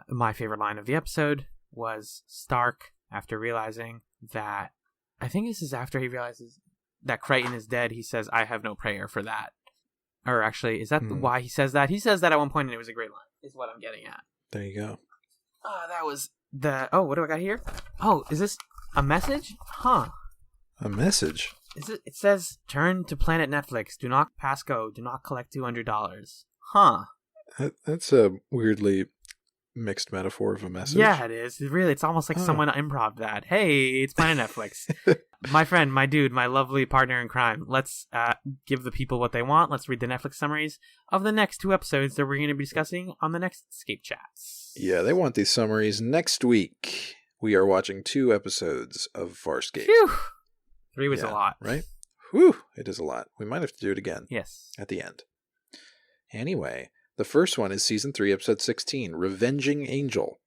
My favorite line of the episode was Stark, after realizing that, I think this is after he realizes that Crichton is dead, he says, "I have no prayer for that." Or actually, is that why he says that? He says that at one point, and it was a great line, is what I'm getting at. There you go. That was what do I got here? Oh, is this a message? Huh. A message? It says, "Turn to Planet Netflix. Do not pass go. Do not collect $200. Huh. That's a weirdly mixed metaphor of a message. Yeah, it is. It's almost like someone improv that. Hey, it's Planet Netflix. My friend, my dude, my lovely partner in crime. Let's give the people what they want. Let's read the Netflix summaries of the next 2 episodes that we're going to be discussing on the next ScapeChatz. Yeah, they want these summaries. Next week, we are watching 2 episodes of Farscape. Phew. 3 was a lot. Right? Whew, it is a lot. We might have to do it again. Yes. At the end. Anyway, the first one is Season 3, Episode 16, Revenging Angel.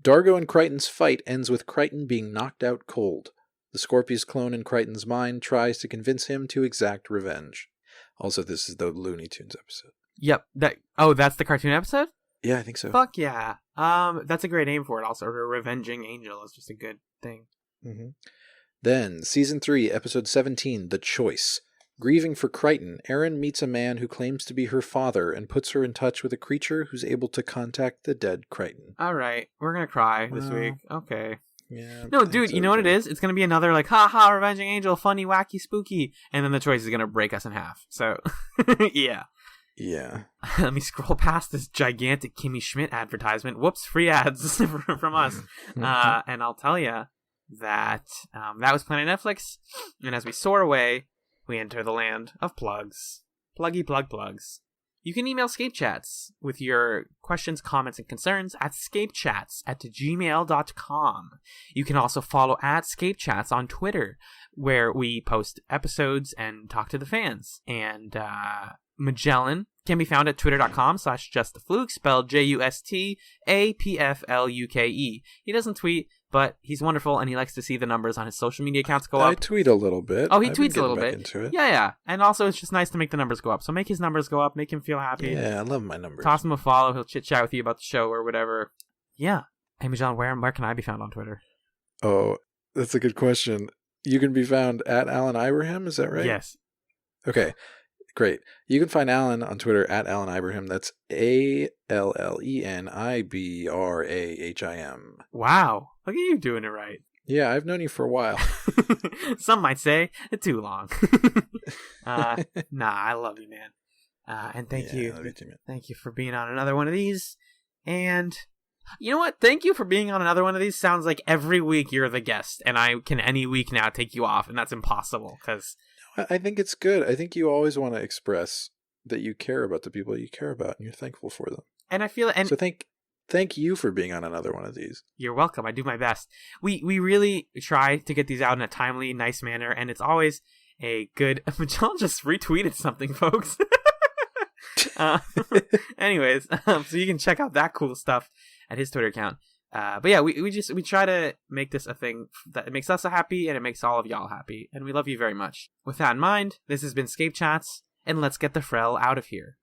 Dargo and Crichton's fight ends with Crichton being knocked out cold. The Scorpius clone in Crichton's mind tries to convince him to exact revenge. Also, this is the Looney Tunes episode. Yep. That's the cartoon episode? Yeah, I think so. Fuck yeah. That's a great name for it also. Revenging Angel is just a good thing. Mm-hmm. Then, Season 3, Episode 17, The Choice. Grieving for Crichton, Erin meets a man who claims to be her father and puts her in touch with a creature who's able to contact the dead Crichton. Alright, we're gonna cry this week. Okay. Yeah. No, dude, you know what it is? It's gonna be another, like, haha, Revenging Angel, funny, wacky, spooky, and then The Choice is gonna break us in half. So, yeah. Yeah. Let me scroll past this gigantic Kimmy Schmidt advertisement. Whoops, free ads from us. And I'll tell you that that was Planet Netflix, and as we soar away, we enter the land of plugs. Pluggy plug plugs. You can email ScapeChatz with your questions, comments, and concerns at scapechatz@gmail.com. You can also follow at ScapeChatz on Twitter, where we post episodes and talk to the fans. And Magellan can be found at twitter.com/justafluke, spelled JUSTAPFLUKE. He doesn't tweet, but he's wonderful, and he likes to see the numbers on his social media accounts go up. I tweet a little bit. Oh, he I've been tweets a little getting bit. back into it. Yeah. And also, it's just nice to make the numbers go up. So make his numbers go up, make him feel happy. Yeah, I love my numbers. Toss him a follow. He'll chit-chat with you about the show or whatever. Yeah. Hey, Magellan, where can I be found on Twitter? Oh, that's a good question. You can be found at Alan Ibrahim, is that right? Yes. Okay, great. You can find Alan on Twitter at Alan Ibrahim. That's ALLENIBRAHIM. Wow. Look at you doing it right. Yeah, I've known you for a while. Some might say too long. Nah, I love you, man. And thank you. I love you too, man. Thank you for being on another one of these. And you know what? Thank you for being on another one of these. Sounds like every week you're the guest, and I can any week now take you off, and that's impossible because I think it's good. I think you always want to express that you care about the people you care about, and you're thankful for them. and I feel and So thank Thank you for being on another one of these. You're welcome. I do my best. We really try to get these out in a timely, nice manner, and it's always a good... Magellan just retweeted something, folks. Anyways, so you can check out that cool stuff at his Twitter account. But yeah, we try to make this a thing that makes us happy and it makes all of y'all happy, and we love you very much. With that in mind, this has been ScapeChatz, and let's get the Frel out of here.